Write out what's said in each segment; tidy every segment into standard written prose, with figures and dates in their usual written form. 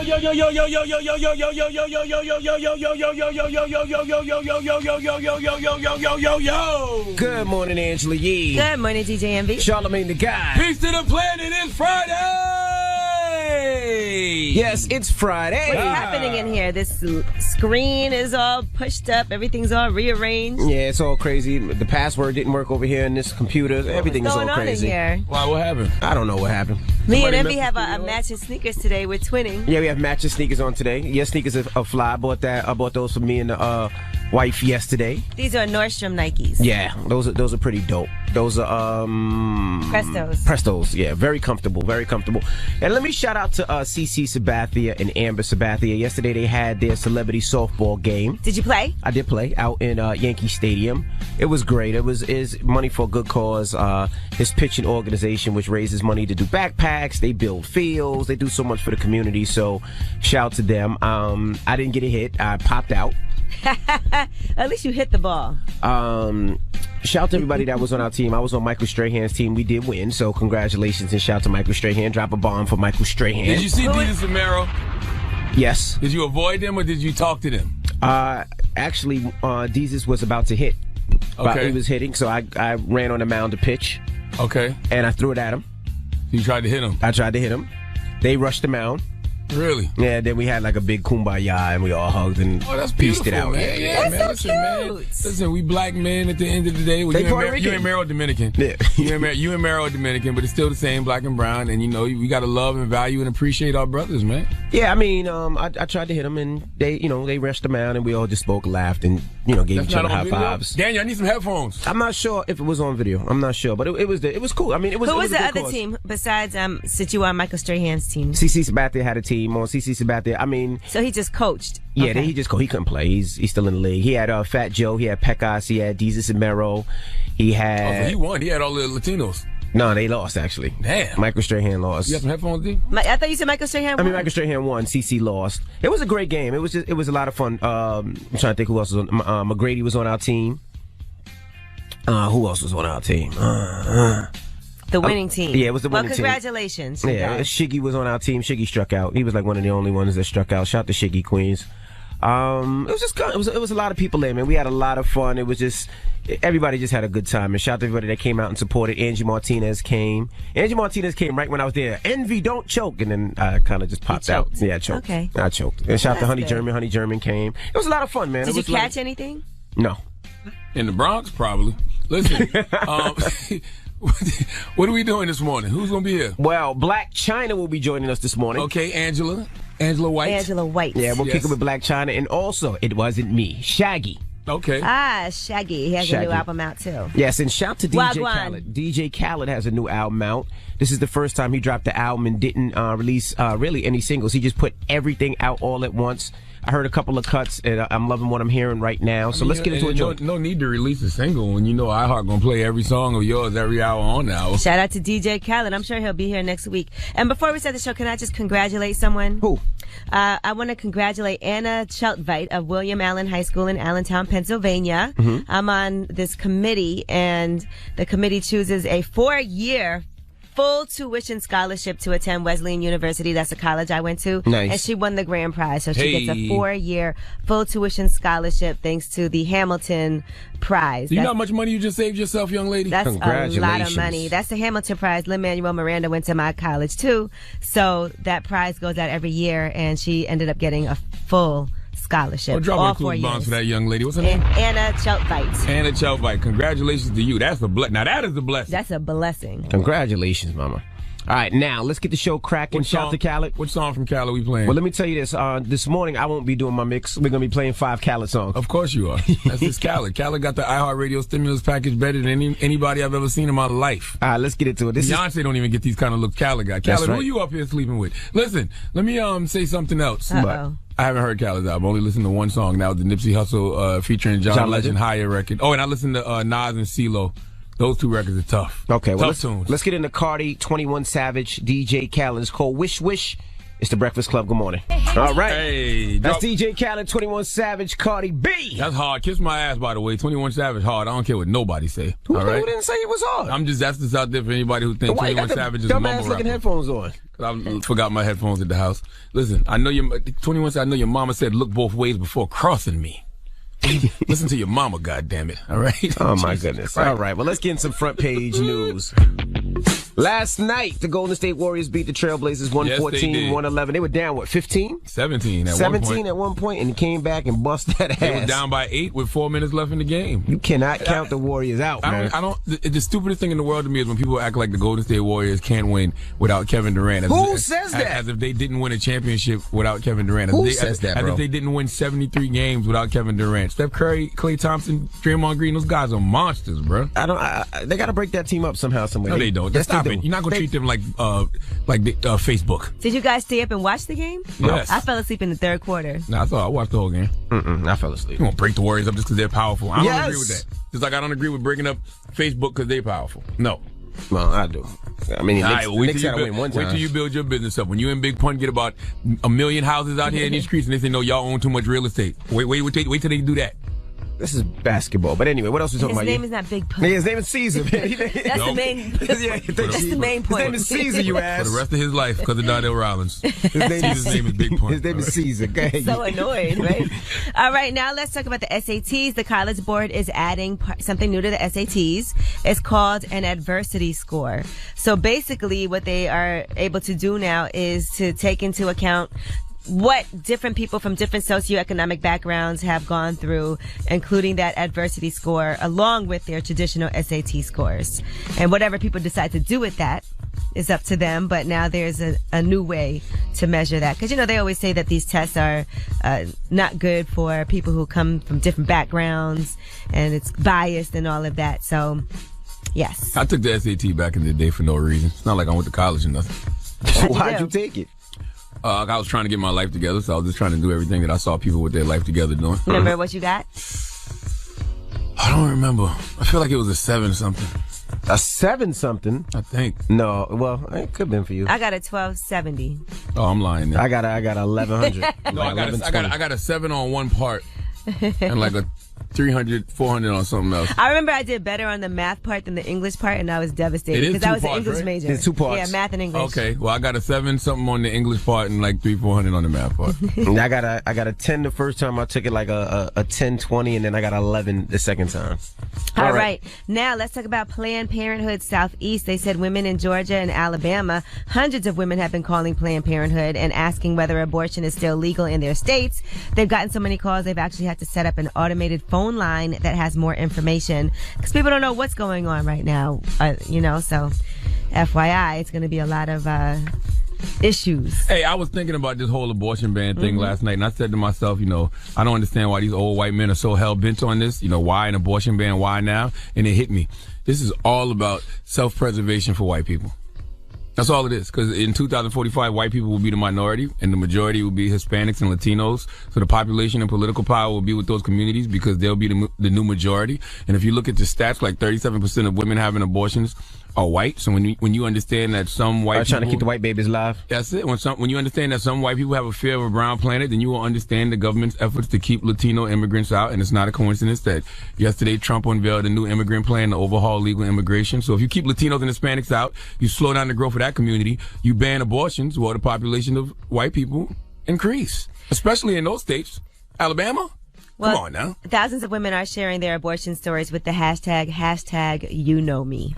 Good morning, Angela Yee. Good morning, DJ Envy. Charlamagne the Guy. Peace to the planet. It's Friday. Yes, it's Friday. What's happening in here? This screen is all pushed up. Everything's all rearranged. Yeah, it's all crazy. The password didn't work over here in this computer. Everything is all crazy. What's going on in here? Why? What happened? I don't know what happened. Me and Envy have a matching sneakers today. We're twinning. Yeah, we have matching sneakers on today. Your sneakers are fly. I bought those for me and the wife yesterday. These are Nordstrom Nikes. Yeah, those are pretty dope. Those are Prestos. Yeah, very comfortable, very comfortable. And let me shout out to CC Sabathia and Amber Sabathia. Yesterday they had their celebrity softball game. Did you play? I did play out in Yankee Stadium. It was great. Is money for a good cause. His pitching organization, which raises money to do backpacks. They build fields. They do so much for the community. So shout to them. I didn't get a hit. I popped out. At least you hit the ball. Shout to everybody that was on our team. I was on Michael Strahan's team. We did win, so congratulations and shout to Michael Strahan. Drop a bomb for Michael Strahan. Did you see Jesus and Mero? Yes. Did you avoid them or did you talk to them? Actually, Jesus was about to hit. Okay. He was hitting, so I ran on the mound to pitch. Okay. And I threw it at him. You tried to hit him? I tried to hit him. They rushed the mound. Really? Yeah, then we had like a big kumbaya and we all hugged and pieced it out. Man. Yeah, that's so man. cute. Listen, we black men at the end of the day. Well, you and Mero Dominican. Yeah. you and Mero Dominican, but it's still the same, black and brown. And, you know, we got to love and value and appreciate our brothers, man. Yeah, I mean, I tried to hit them and they rushed the mound and we all just spoke, laughed and, gave each other high fives. Daniel, I need some headphones. I'm not sure if it was on video. I'm not sure, but it was cool. I mean, it was. Who was the other cause. team besides since you were on Michael Strahan's team? CC Sabathia had a team on CC Sabathia. I mean, so he just coached. Yeah, okay. he couldn't play. He's still in the league. He had Fat Joe. He had Pecos. He had Jesus and Mero. He had. Oh, so he won. He had all the Latinos. No, they lost actually. Damn. Michael Strahan lost. You got some headphones, D? I thought you said Michael Strahan won. I mean, Michael Strahan won. CC lost. It was a great game. It was a lot of fun. I'm trying to think who else was on. McGrady was on our team. Who else was on our team? The winning team. Yeah, it was the winning team. Well, congratulations. Yeah, Shiggy was on our team. Shiggy struck out. He was like one of the only ones that struck out. Shout to Shiggy Queens. It was just good. It was a lot of people there, man. We had a lot of fun. It was just everybody just had a good time. And shout to everybody that came out and supported. Angie Martinez came. Angie Martinez came right when I was there. Envy, don't choke. And then I kind of just popped out. Yeah, I choked. Okay. I choked. And shout to Honey German. Honey German came. It was a lot of fun, man. Did you catch anything? No. In the Bronx, probably. Listen, what are we doing this morning? Who's going to be here? Well, Black China will be joining us this morning. Okay, Angela White. Angela White. Yeah, we'll kick it with Black China. And also, it wasn't me, Shaggy. Okay. Shaggy. He has a new album out, too. Yes, and shout to DJ Wagwan. Khaled. DJ Khaled has a new album out. This is the first time he dropped the album and didn't release really any singles. He just put everything out all at once. I heard a couple of cuts, and I'm loving what I'm hearing right now. So let's get into it. No need to release a single when you know iHeart gonna play every song of yours every hour on now. Shout out to DJ Khaled. I'm sure he'll be here next week. And before we start the show, can I just congratulate someone? Who? I want to congratulate Anna Cheltvite of William Allen High School in Allentown, Pennsylvania. Mm-hmm. I'm on this committee, and the committee chooses a 4-year full tuition scholarship to attend Wesleyan University. That's a college I went to. Nice. And she won the grand prize. So she gets a 4-year full tuition scholarship thanks to the Hamilton Prize. Do you know how much money you just saved yourself, young lady? That's a lot of money. That's the Hamilton Prize. Lin-Manuel Miranda went to my college too. So that prize goes out every year, and she ended up getting a full scholarship. Well, drop all a 4 cool bonds years. for that young lady. What's her name? Anna Cheltvite. Anna Cheltvite. Congratulations to you. That's a blessing. Now that is a blessing. That's a blessing. Congratulations, mama. All right, now let's get the show cracking. Shout to Khaled. What song from Khaled we playing? Well, let me tell you this. This morning, I won't be doing my mix. We're going to be playing 5 Khaled songs. Of course you are. That's just Khaled. Khaled got the iHeartRadio stimulus package better than anybody I've ever seen in my life. All right, let's get into it. Beyonce don't even get these kind of looks Khaled got. Khaled, who you up here sleeping with? Listen, let me say something else. Uh-oh. I haven't heard Khaled's album. I only listened to one song. That was the Nipsey Hussle featuring John Legend Higher record. Oh, and I listened to Nas and CeeLo. Those 2 records are tough. Okay, well, tunes. Let's get into Cardi, 21 Savage, DJ Khaled. It's called Wish Wish. It's the Breakfast Club. Good morning. All right. Hey, that's DJ Khaled, 21 Savage, Cardi B. That's hard. Kiss my ass, by the way. 21 Savage, hard. I don't care what nobody say. Who right? didn't say it was hard? That's just out there for anybody who thinks 21 Savage is a mumble rapper. Dumbass looking headphones on. 'cause I forgot my headphones at the house. Listen, I know 21 said, I know your mama said look both ways before crossing me. Listen to your mama, goddammit. All right? Oh, my goodness. All right. Well, let's get in some front page news. Last night, the Golden State Warriors beat the Trailblazers 114-111. They were down, 15? 17 at 17 one point. at one point, and came back and bust that ass. They were down by 8 with 4 minutes left in the game. You cannot count the Warriors out, man. The stupidest thing in the world to me is when people act like the Golden State Warriors can't win without Kevin Durant. Who says that? As if they didn't win a championship without Kevin Durant. Who says that, bro? As if they didn't win 73 games without Kevin Durant. Steph Curry, Klay Thompson, Draymond Green, those guys are monsters, bro. They got to break that team up somehow, some way. No, they don't. Stop it. You're not going to treat them like Facebook. Did you guys stay up and watch the game? Yes. I fell asleep in the third quarter. Nah, I watched the whole game. I fell asleep. You won't break the Warriors up just because they're powerful. I don't agree with that. Just like I don't agree with breaking up Facebook because they're powerful. No. Well, I do. I mean, Knicks got to win one time. Wait till you build your business up. When you and Big Pun get about 1 million houses out here in these streets and they say, no, y'all own too much real estate. Wait till they do that. This is basketball. But anyway, what else are we talking about? His name is not Big Pun. His name is Caesar. That's the main. That's the main point. His name is Caesar, you ass. For the rest of his life, because of Donnell Rollins. His name is Big Pun. His name is Caesar. Go ahead. So annoyed, right? All right, now let's talk about the SATs. The College Board is adding something new to the SATs. It's called an adversity score. So basically, what they are able to do now is to take into account what different people from different socioeconomic backgrounds have gone through, including that adversity score, along with their traditional SAT scores. And whatever people decide to do with that is up to them, but now there's a new way to measure that. Because, they always say that these tests are not good for people who come from different backgrounds, and it's biased and all of that. So, yes. I took the SAT back in the day for no reason. It's not like I went to college or nothing. Why'd you take it? I was trying to get my life together, so I was just trying to do everything that I saw people with their life together doing. Remember what you got? I don't remember. I feel like it was a 7-something. A 7-something? I think. No, well, it could have been for you. I got a 1270. Oh, I'm lying there. I got 1100. No, I got a 7 on one part and like a 300, 400 on something else. I remember I did better on the math part than the English part, and I was devastated because I was an English major. It's 2 parts. Yeah, math and English. Okay, well, I got a 7-something on the English part and like 300, 400 on the math part. I got a 10 the first time I took it, like a 10, 20, and then I got 11 the second time. All right. Now let's talk about Planned Parenthood Southeast. They said women in Georgia and Alabama, hundreds of women have been calling Planned Parenthood and asking whether abortion is still legal in their states. They've gotten so many calls, they've actually had to set up an automated phone line that has more information because people don't know what's going on right now. So FYI, it's going to be a lot of issues. Hey, I was thinking about this whole abortion ban thing last night, and I said to myself, I don't understand why these old white men are so hell-bent on this. Why an abortion ban? Why now? And it hit me. This is all about self-preservation for white people. That's all it is. Because in 2045, white people will be the minority, and the majority will be Hispanics and Latinos. So the population and political power will be with those communities because they'll be the new majority. And if you look at the stats, like 37% of women having abortions are white. So when you understand that some white people trying to keep the white babies alive. That's it. When you understand that some white people have a fear of a brown planet, then you will understand the government's efforts to keep Latino immigrants out. And it's not a coincidence that yesterday Trump unveiled a new immigrant plan to overhaul legal immigration. So if you keep Latinos and Hispanics out, you slow down the growth of that community. You ban abortions, well, the population of white people increase, especially in those states. Alabama? Well, come on now. Thousands of women are sharing their abortion stories with the hashtag you know me.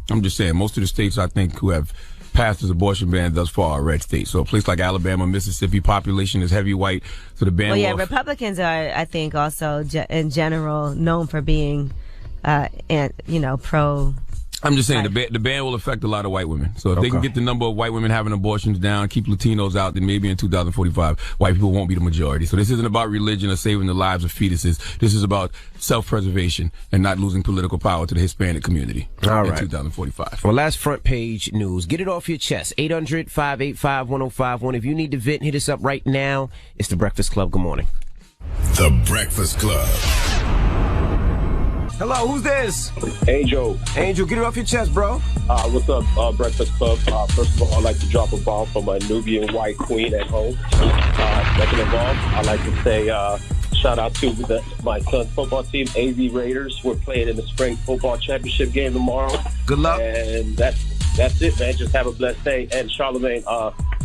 I'm just saying, most of the states, I think, who have passed this abortion ban thus far are red states. So a place like Alabama, Mississippi, population is heavy white. So the ban Republicans are, I think, also in general known for being, pro. I'm just saying the ban will affect a lot of white women. So if they can get the number of white women having abortions down, keep Latinos out, then maybe in 2045, white people won't be the majority. So this isn't about religion or saving the lives of fetuses. This is about self-preservation and not losing political power to the Hispanic community in 2045. Well, last front page news. Get it off your chest. 800-585-1051. If you need to vent, hit us up right now. It's The Breakfast Club. Good morning. The Breakfast Club. Hello, who's this? Angel. Angel, get it off your chest, bro. What's up, Breakfast Club? First of all, I'd like to drop a bomb from a Nubian white queen at home. Second of all, I'd like to say shout out to my son's football team, AZ Raiders. We're playing in the spring football championship game tomorrow. Good luck. And that's That's it, man. Just have a blessed day. And Charlemagne,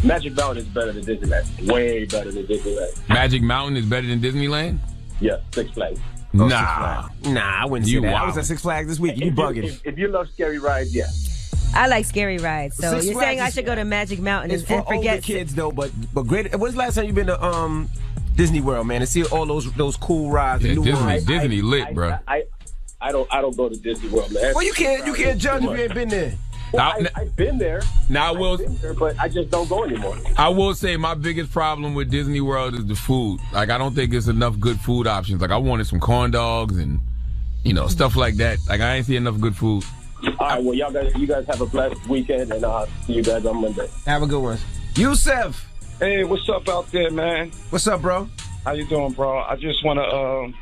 Magic Mountain is better than Disneyland. Way better than Disneyland. Magic Mountain is better than Disneyland? Yeah, Six Flags. Nah, I wouldn't say that. I was at Six Flags this week. You bugging. If you love scary rides, yeah. I like scary rides, so Six you're Flags saying I should go to Magic Mountain It's and for forget older kids though, but great. When's the last time you been to Disney World, man, and see all those cool rides? Yeah, the new ones? Disney lit, bro. I don't go to Disney World, man. Well, you can't judge if you ain't been there. Well, I've been there. Now, but I just don't go anymore. I will say my biggest problem with Disney World is the food. Like, I don't think there's enough good food options. Like, I wanted some corn dogs and, stuff like that. Like, I ain't see enough good food. All right, well, you guys have a blessed weekend, and I'll see you guys on Monday. Have a good one. Yusef. Hey, what's up out there, man? What's up, bro? How you doing, bro? I just want to,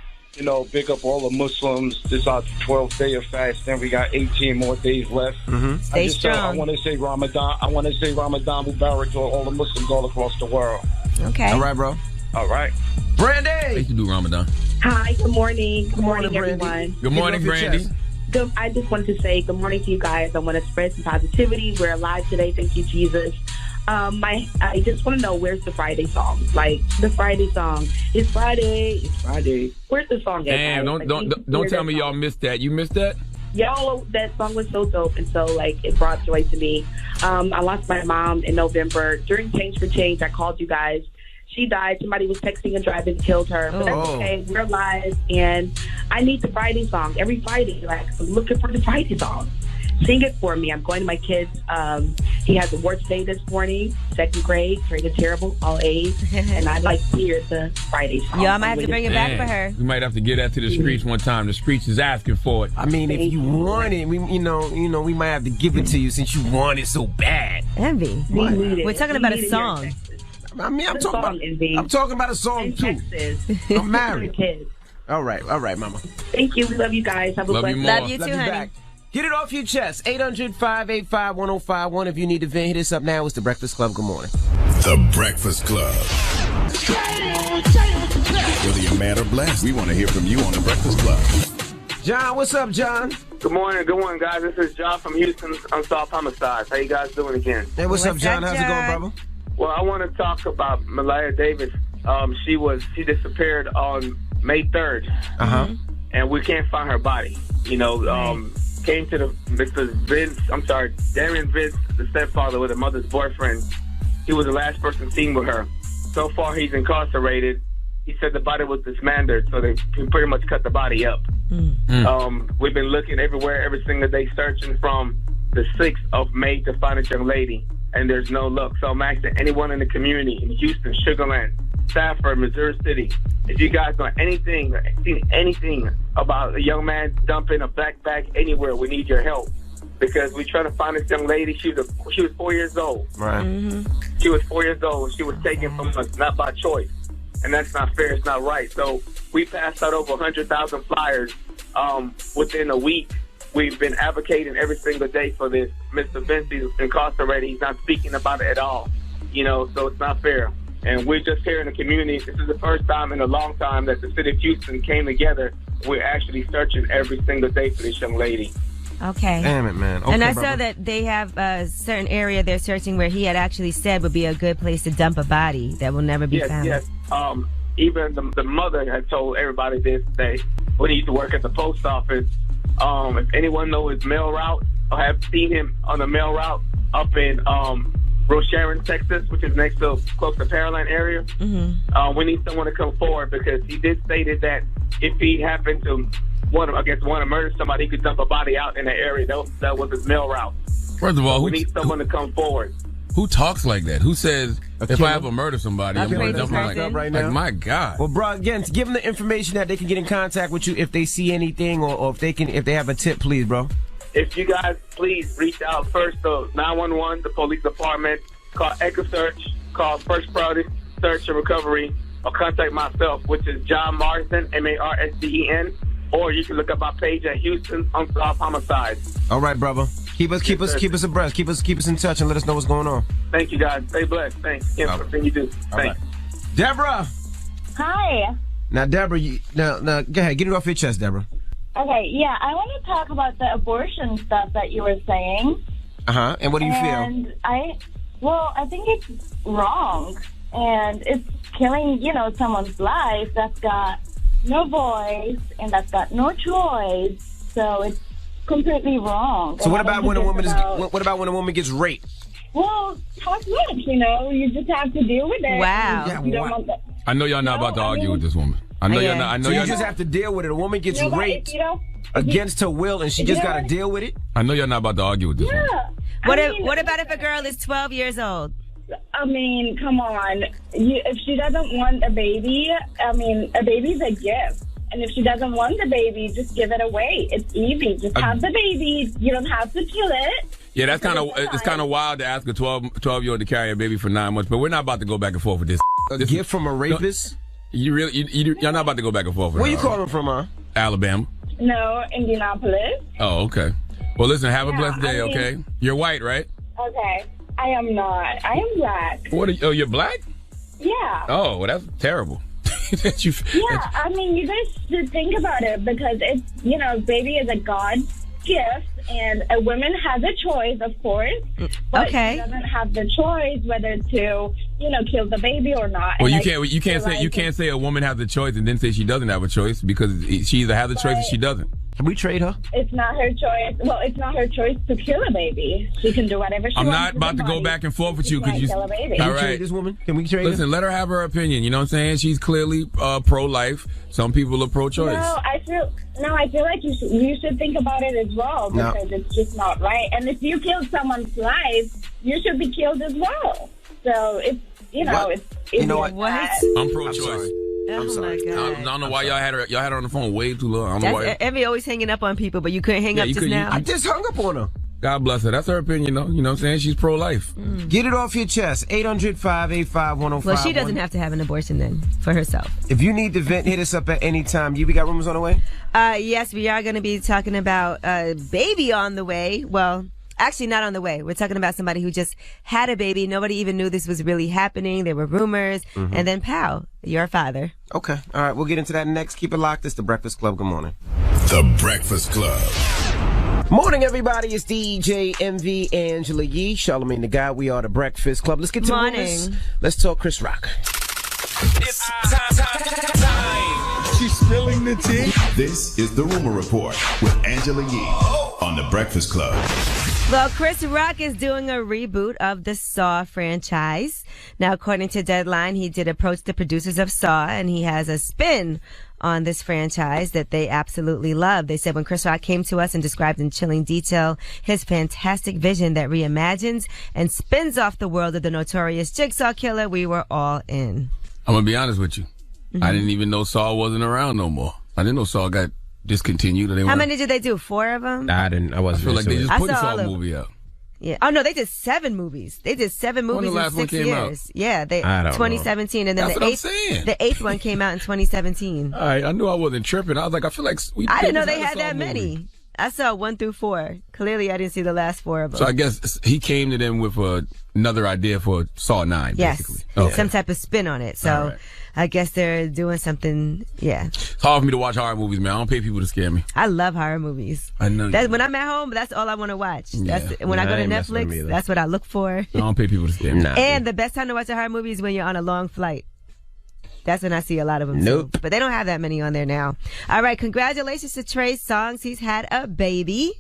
big up all the Muslims. This is our 12th day of fasting. We got 18 more days left. Mm-hmm. Stay strong. I want to say Ramadan. Mubarak to all the Muslims all across the world. Okay. All right, bro. All right. Brandy. I used to do Ramadan. Hi, good morning. Good morning, morning, Brandy. everyone. Good morning, Brandy. I just wanted to say good morning to you guys. I want to spread some positivity. We're alive today. Thank you, Jesus. I just want to know, where's the Friday song? Like, the Friday song. It's Friday. It's Friday. Where's the song at? Damn, don't tell me y'all missed that. You missed that? Y'all, that song was so dope, and so, it brought joy to me. I lost my mom in November. During Change for Change, I called you guys. She died. Somebody was texting and driving and killed her. But that's okay. We're alive, and I need the Friday song. Every Friday, I'm looking for the Friday song. Sing it for me. I'm going to my kids. He has awards day this morning, 2nd grade, rated terrible, all A's. And I'd like to hear the Friday song. Y'all might have to bring it back for her. We might have to get that to the streets one time. The streets is asking for it. I mean, if you want it, we might have to give it to you since you want it so bad. Envy. We're talking about a song. I mean, I'm talking about a song too. I'm married. All right, mama. Thank you. We love you guys. Have a Love blessed you day. more. Love you too, Love you honey. back. Get it off your chest. 800-585-1051. If you need to vent, hit us up now. It's The Breakfast Club. Good morning. The Breakfast Club. Whether you're mad or blessed, we want to hear from you on The Breakfast Club. John, what's up, John? Good morning, guys. This is John from Houston Unsolved Homicides. How you guys doing again? Hey, what's up, What's John? up, How's it going, John? brother? Well, I want to talk about Malaya Davis. She disappeared on May 3rd, and we can't find her body. Came to Darian Vince, the stepfather with her mother's boyfriend. He was the last person seen with her. So far, he's incarcerated. He said the body was dismembered, so they pretty much cut the body up. We've been looking everywhere, every single day, searching from the 6th of May to find this young lady, and there's no luck. So I'm asking anyone in the community in Houston, Sugar Land, Stafford, Missouri City, if you guys know anything, seen anything about a young man dumping a backpack anywhere, we need your help. Because we're trying to find this young lady. She was 4 years old. Right. She was 4 years old. She was taken from us, not by choice. And that's not fair. It's not right. So we passed out over 100,000 flyers within a week. We've been advocating every single day for this. Mr. Vince is incarcerated. He's not speaking about it at all. So it's not fair. And we're just here in the community. This is the first time in a long time that the city of Houston came together. We're actually searching every single day for this young lady. Okay. Damn it, man. Okay, and I brother. saw that they have a certain area they're searching where he had actually said would be a good place to dump a body that will never be found. Yes. Even the mother had told everybody this day when he used to work at the post office. If anyone knows his mail route or have seen him on the mail route up in Rocheron, Texas, which is close to Pearland area, we need someone to come forward because he did stated that if he happened to want to murder somebody, he could dump a body out in the area. That was his mail route. First of all, we need someone to come forward. Who talks like that? Who says, if killer? I ever murder somebody, I'm going to dump crazy my person. right now. Like, my God. Well, bro, again, give them the information that they can get in contact with you if they see anything or if they have a tip, please, bro. If you guys please reach out first to 911, the police department, call Echo Search, call First Priority Search and Recovery, or contact myself, which is John Marsden, Marsden, or you can look up my page at Houston Unsolved Homicides. All right, brother. Keep us abreast. Keep us in touch and let us know what's going on. Thank you, guys. Stay blessed. Thanks again for everything you do. Thanks. Deborah. Hi. Now, Deborah, now go ahead. Get it off your chest, Deborah. Okay, yeah, I want to talk about the abortion stuff that you were saying. And what do you feel? And I think it's wrong. And it's killing, someone's life that's got no voice and that's got no choice. So it's completely wrong. So what about when a woman gets raped? Well, tough luck, you just have to deal with it. Wow. Yeah, You don't want that. I know y'all not about to argue with this woman. I know y'all not. I know So y'all you just have to deal with it. A woman gets But raped against her will, and she just got to deal with it? I know y'all not about to argue with this woman. What about if a girl is 12 years old? I mean, come on. If she doesn't want a baby, a baby's a gift. And if she doesn't want the baby, just give it away. It's easy. Just have the baby. You don't have to kill it. Yeah, it's kind of wild to ask a 12-year-old to carry a baby for 9 months, but we're not about to go back and forth with this. A gift from a rapist? You're not about to go back and forth with Where you calling from, huh? Alabama. No, Indianapolis. Oh, okay. Well, listen, have a blessed day, okay? You're white, right? Okay. I am not. I am black. You're black? Yeah. Oh, well, that's terrible. You guys should think about it because it's, baby is a God's gift and a woman has a choice, of course, but she doesn't have the choice whether to, kill the baby or not. Well, you can't say a woman has a choice and then say she doesn't have a choice because she either has a choice or she doesn't. Can we trade her? It's not her choice. Well, it's not her choice to kill a baby. She can do whatever she wants. I'm not about to go back and forth with you because you kill a baby. Can we trade this woman? Can we trade her? Listen, let her have her opinion. You know what I'm saying? She's clearly pro-life. Some people are pro-choice. No, I feel like you should think about it as well because it's just not right. And if you killed someone's life, you should be killed as well. So it's what? I'm pro-choice. I'm sorry. My God. I don't know why y'all had her on the phone way too long. I don't know why. Evie always hanging up on people, but you couldn't hang up just now. I just hung up on her. God bless her. That's her opinion, though. You know what I'm saying? She's pro-life. Get it off your chest. 800-585-1051. Well, she doesn't have to have an abortion then for herself. If you need to vent, hit us up at any time. We got rumors on the way? Yes, we are going to be talking about a baby on the way. Well, actually not on the way. We're talking about somebody who just had a baby. Nobody even knew this was really happening. There were rumors. And then pow, you're a father. Okay. All right. We'll get into that next. Keep it locked. It's The Breakfast Club. Good morning. The Breakfast Club. Morning, everybody. It's DJ MV Angela Yee, Charlamagne the Guy. We are The Breakfast Club. Let's get to rumors. Let's talk Chris Rock. It's time. She's spilling the tea. This is The Rumor Report with Angela Yee on The Breakfast Club. Well, Chris Rock is doing a reboot of the Saw franchise. Now, according to Deadline, he did approach the producers of Saw, and he has a spin on this franchise that they absolutely love. They said when Chris Rock came to us and described in chilling detail his fantastic vision that reimagines and spins off the world of the notorious Jigsaw Killer, we were all in. I'm going to be honest with you. I didn't even know Saw wasn't around no more. I didn't know Saw got discontinued. How many did they do? 4 of them? I wasn't. I feel like they just put the Saw movie out. Yeah. Oh no, they did 7 movies. They did 7 movies in 6 years. Yeah, 2017, and then the 8th one came out in 2017. All right, I knew I wasn't tripping. I was like, I feel like I didn't know they had that many. I saw 1 through 4. Clearly, I didn't see the last 4 of them. So I guess he came to them with another idea for Saw 9, basically. Yes, some type of spin on it. So I guess they're doing something, It's hard for me to watch horror movies, man. I don't pay people to scare me. I love horror movies. I know. When I'm at home, that's all I want to watch. When I go to Netflix, that's what I look for. I don't pay people to scare me. And the best time to watch a horror movie is when you're on a long flight. That's when I see a lot of them. Nope. Too. But they don't have that many on there now. All right. Congratulations to Trey Songz. He's had a baby.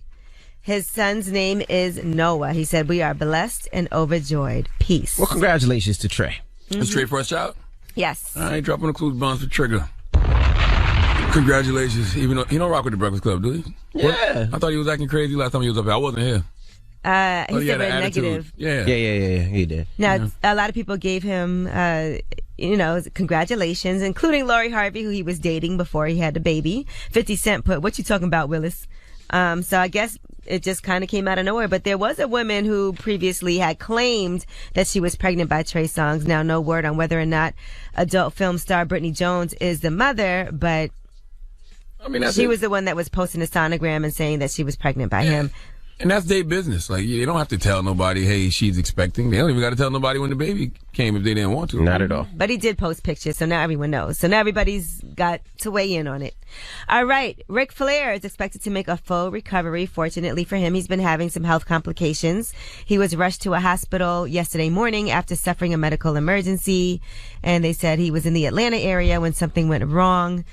His son's name is Noah. He said, "We are blessed and overjoyed." Peace. Well, congratulations to Trey. Is Trey first child? Yes. I ain't dropping the clues bombs for Trigger. Congratulations. Even though he don't rock with the Breakfast Club, do he? Yeah. What? I thought he was acting crazy last time he was up here. I wasn't here. He said very negative. Yeah, he did. Now, a lot of people gave him, congratulations, including Lori Harvey, who he was dating before he had the baby. 50 Cent put, "What you talking about, Willis?" So I guess it just kind of came out of nowhere. But there was a woman who previously had claimed that she was pregnant by Trey Songz. Now, no word on whether or not adult film star Brittany Jones is the mother, but she was the one that was posting a sonogram and saying that she was pregnant by him. And that's their business. Like, they don't have to tell nobody, hey, she's expecting. They don't even got to tell nobody when the baby came if they didn't want to. Not at all. But he did post pictures, so now everyone knows. So now everybody's got to weigh in on it. All right. Ric Flair is expected to make a full recovery. Fortunately for him, he's been having some health complications. He was rushed to a hospital yesterday morning after suffering a medical emergency. And they said he was in the Atlanta area when something went wrong.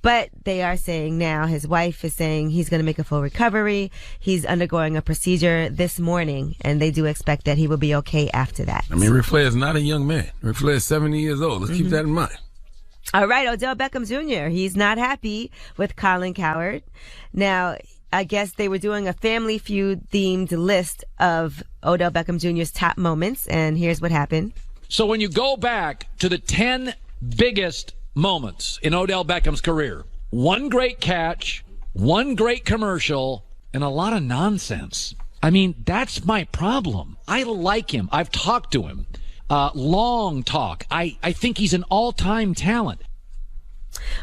But they are saying now, his wife is saying he's going to make a full recovery. He's undergoing a procedure this morning, and they do expect that he will be okay after that. I mean, Ric Flair is not a young man. Ric Flair is 70 years old. Let's keep that in mind. All right, Odell Beckham Jr., he's not happy with Colin Cowherd. Now, I guess they were doing a Family Feud-themed list of Odell Beckham Jr.'s top moments, and here's what happened. So when you go back to the 10 biggest moments in Odell Beckham's career, one great catch, one great commercial, and a lot of nonsense. I mean, that's my problem. I like him. I've talked to him. Long talk. I think he's an all-time talent.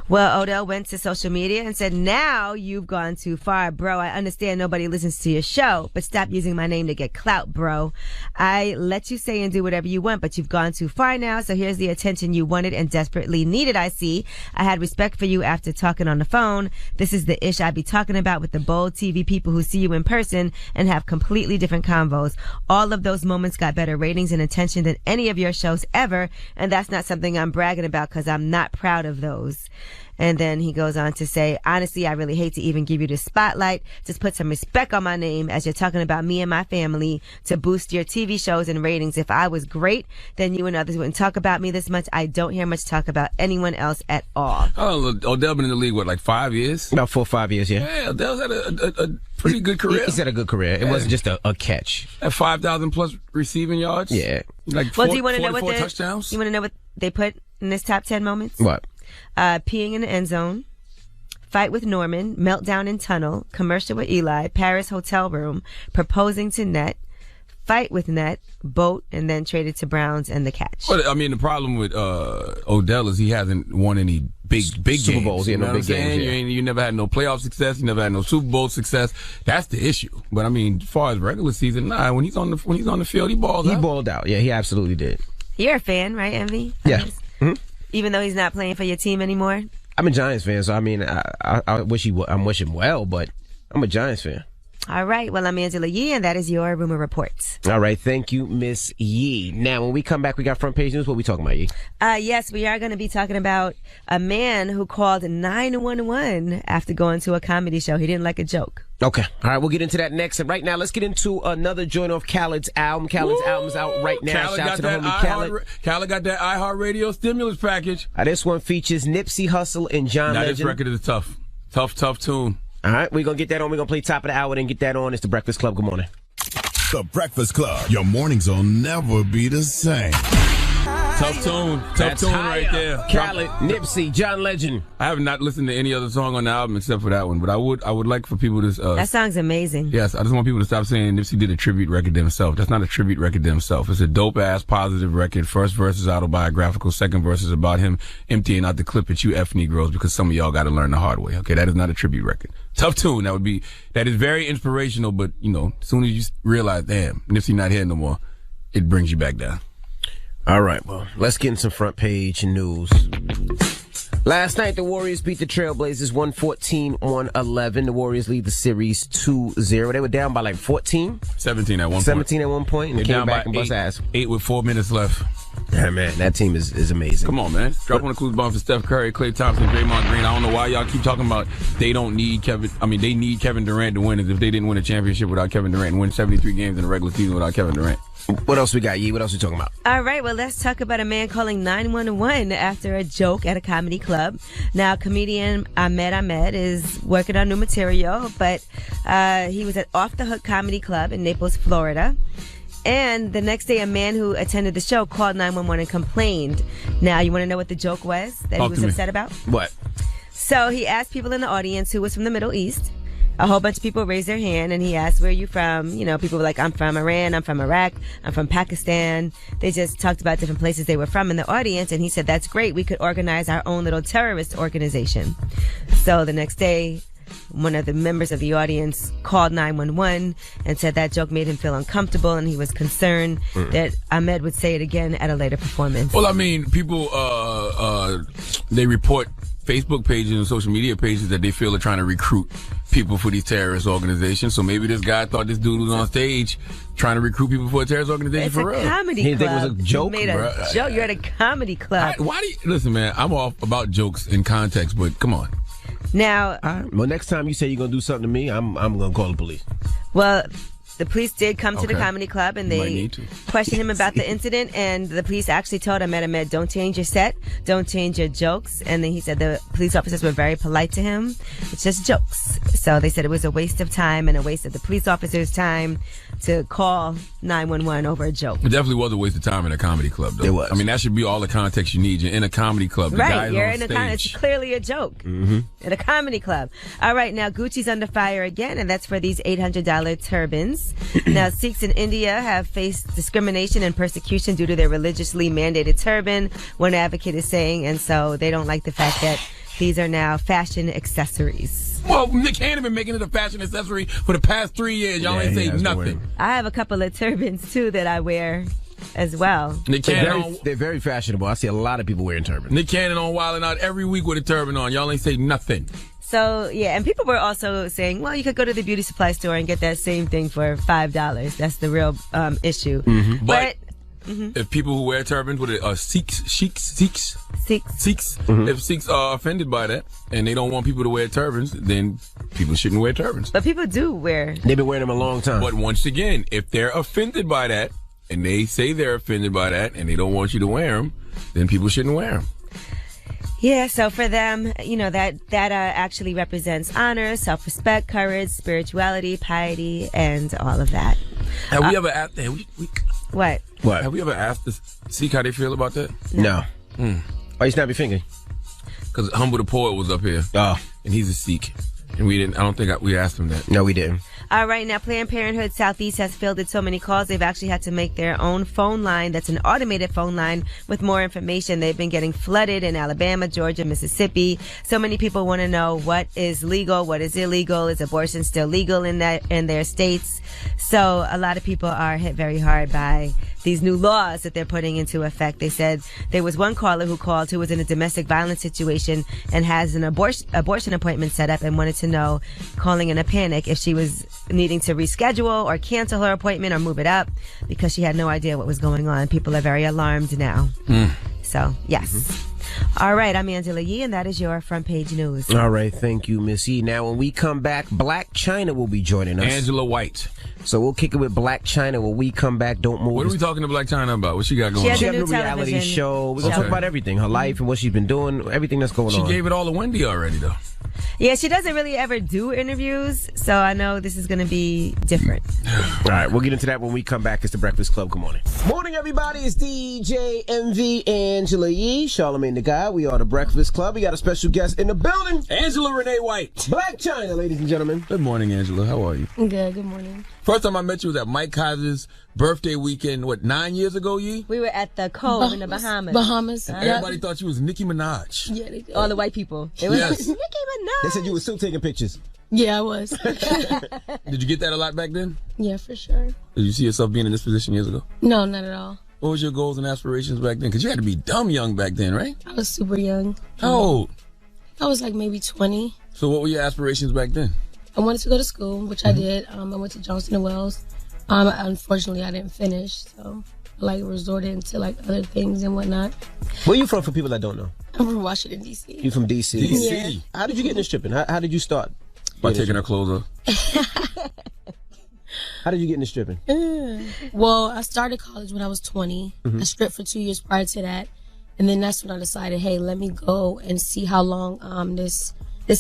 Well, Odell went to social media and said, now you've gone too far, bro. I understand nobody listens to your show, but stop using my name to get clout, bro. I let you say and do whatever you want, but you've gone too far now, so here's the attention you wanted and desperately needed, I see. I had respect for you after talking on the phone. This is the ish I be talking about with the bold TV people who see you in person and have completely different convos. All of those moments got better ratings and attention than any of your shows ever, and that's not something I'm bragging about because I'm not proud of those. And then he goes on to say, honestly, I really hate to even give you the spotlight. Just put some respect on my name as you're talking about me and my family to boost your TV shows and ratings. If I was great, then you and others wouldn't talk about me this much. I don't hear much talk about anyone else at all. Oh, Odell been in the league, what, like 5 years? About 4 or 5 years, yeah. Yeah, Odell's had a pretty good career. He's had a good career. It wasn't just a catch. At 5,000 plus receiving yards? Yeah. Like well, do you want to know what touchdowns? You want to know what they put in his top 10 moments? What? Peeing in the end zone, fight with Norman, meltdown in tunnel, commercial with Eli, Paris hotel room, proposing to Net, fight with Net, boat, and then traded to Browns and the catch. Well, I mean, the problem with Odell is he hasn't won any big Super games. Bowls. You know no what I'm big saying? games. You never had no playoff success. You never had no Super Bowl success. That's the issue. But I mean, as far as regular season, when he's on the field, he balls out. He balled out. Yeah, he absolutely did. You're a fan, right, Envy? Yeah. Mm-hmm. Even though he's not playing for your team anymore? I'm a Giants fan, so I mean, I wish I'm wishing well, but I'm a Giants fan. All right. Well, I'm Angela Yee, and that is your Rumor Report. All right. Thank you, Miss Yee. Now, when we come back, we got front page news. What are we talking about, Yee? Yes, we are going to be talking about a man who called 911 after going to a comedy show. He didn't like a joke. Okay. All right. We'll get into that next. And right now, let's get into another joint off Khaled's album. Khaled's album's out right now. Khaled Shout out got to the that homie Khaled. Khaled got that iHeartRadio stimulus package. This one features Nipsey Hussle and John Legend. This record is tough. Tough tune. All right, we're going to get that on. We're going to play top of the hour, then get that on. It's The Breakfast Club. Good morning. The Breakfast Club. Your mornings will never be the same. Tough tune right there. Khaled, Nipsey, John Legend. I have not listened to any other song on the album except for that one, but I would like for people to... that song's amazing. Yes, I just want people to stop saying Nipsey did a tribute record to himself. That's not a tribute record to himself. It's a dope-ass, positive record. First verse is autobiographical. Second verse is about him emptying out the clip at you F Negroes because some of y'all got to learn the hard way. Okay, that is not a tribute record. Tough tune. That is very inspirational, but, as soon as you realize, damn, Nipsey not here no more, it brings you back down. All right, well, let's get in some front page news. Last night, the Warriors beat the Trailblazers 114-111. The Warriors lead the series 2-0. They were down by like 14? 17 at one point. 17 at one point, and they came back and bust ass. 8 with 4 minutes left. Yeah, man, that team is amazing. Come on, man. Drop on the clues bomb for Steph Curry, Klay Thompson, Draymond Green. I don't know why y'all keep talking about they need Kevin Durant to win, as if they didn't win a championship without Kevin Durant and win 73 games in the regular season without Kevin Durant. What else we got, Yee? What else we talking about? All right, well, let's talk about a man calling 911 after a joke at a comedy club. Now, comedian Ahmed is working on new material, but he was at Off the Hook Comedy Club in Naples, Florida. And the next day, a man who attended the show called 911 and complained. Now, you want to know what the joke was that he was upset about? What? So he asked people in the audience who was from the Middle East. A whole bunch of people raised their hand, and he asked, where are you from? People were like, I'm from Iran, I'm from Iraq, I'm from Pakistan. They just talked about different places they were from in the audience, and he said, that's great. We could organize our own little terrorist organization. So the next day, one of the members of the audience called 911 and said that joke made him feel uncomfortable, and he was concerned that Ahmed would say it again at a later performance. Well, I mean, people, they report Facebook pages and social media pages that they feel are trying to recruit people for these terrorist organizations. So maybe this guy thought this dude was on stage trying to recruit people for a terrorist organization It's for a real. comedy He club. didn't think it was a joke, You made a joke. You're at a comedy club. Why do you listen, man? I'm all about jokes in context, but come on. Now, Well, next time you say you're gonna do something to me, I'm gonna call the police. well, the police did come to the Okay. comedy club and Might they need to. questioned him about the incident, and the police actually told Ahmed, don't change your set, don't change your jokes. And then he said the police officers were very polite to him. It's just jokes. So they said it was a waste of time and a waste of the police officers' time to call 911 over a joke. It definitely was a waste of time in a comedy club, though. It was. I mean, that should be all the context you need. You're in a comedy club. The Right, guy's you're on in a stage. it's clearly a joke at a comedy club. All right, now Gucci's under fire again, and that's for these $800 turbans. Now, Sikhs in India have faced discrimination and persecution due to their religiously mandated turban, one advocate is saying, and so they don't like the fact that these are now fashion accessories. Well, Nick Cannon been making it a fashion accessory for the past 3 years. Y'all ain't say nothing. I have a couple of turbans too that I wear as well. Nick Cannon, They're very fashionable. I see a lot of people wearing turbans. Nick Cannon on Wildin' Out every week with a turban on. Y'all ain't say nothing. So, yeah, and people were also saying, well, you could go to the beauty supply store and get that same thing for $5. That's the real issue. But if people who wear turbans, what are Sikhs, if Sikhs are offended by that and they don't want people to wear turbans, then people shouldn't wear turbans. But people do wear. They've been wearing them a long time. But once again, if they're offended by that and they say they're offended by that and they don't want you to wear them, then people shouldn't wear them. Yeah, so for them, you know, that actually represents honor, self-respect, courage, spirituality, piety, and all of that. Have we ever asked? What? Have we ever asked the Sikh how they feel about that? No. Why you snap your finger? Because Humble the Poet was up here. Oh. And he's a Sikh. And we didn't. I don't think we asked him that. No, we didn't. All right, now Planned Parenthood Southeast has fielded so many calls, they've actually had to make their own phone line that's an automated phone line with more information. They've been getting flooded in Alabama, Georgia, Mississippi. So many people want to know what is legal, what is illegal, is abortion still legal in their states? So a lot of people are hit very hard by these new laws that they're putting into effect. They said there was one caller who called who was in a domestic violence situation and has an abortion appointment set up and wanted to know, calling in a panic, if she was needing to reschedule or cancel her appointment or move it up because she had no idea what was going on. People are very alarmed now. So, yes. All right, I'm Angela Yee, and that is your front page news. All right, thank you, Miss Yee. Now, when we come back, Black China will be joining us. Angela White. So we'll kick it with Black China when we come back. Don't move. What are we talking to Black China about? What she got going on? She has a reality show. We're going to talk about everything. Her life and what she's been doing. Everything that's going on. She gave it all to Wendy already, though. Yeah, she doesn't really ever do interviews, so I know this is going to be different. All right, we'll get into that when we come back. It's the Breakfast Club. Good morning. Morning, everybody. It's DJ MV Angela Yee, Charlamagne the Guy. We are the Breakfast Club. We got a special guest in the building. Angela Renee White. Black China, ladies and gentlemen. Good morning, Angela. How are you? Good morning. First time I met you was at Mike Kaiser's birthday weekend, 9 years ago, Yee? We were at the Cove in the Bahamas. Bahamas. Everybody thought you was Nicki Minaj. Yeah, they did. All the white people. They were Yes. like, Nicki Minaj. They said you were still taking pictures. Yeah, I was. Did you get that a lot back then? Yeah, for sure. Did you see yourself being in this position years ago? No, not at all. What was your goals and aspirations back then? Because you had to be dumb young back then, right? I was super young. How old? I was like maybe 20. So what were your aspirations back then? I wanted to go to school, which I did. I went to Johnson & Wells. Unfortunately, I didn't finish, so I resorted to other things and whatnot. Where you from for people that don't know? I'm from Washington, D.C. You from D.C.? D.C. Yeah. How did you get into stripping? How did you start? By taking her clothes off. How did you get into stripping? Well, I started college when I was 20. I stripped for 2 years prior to that. And then that's when I decided, hey, let me go and see how long this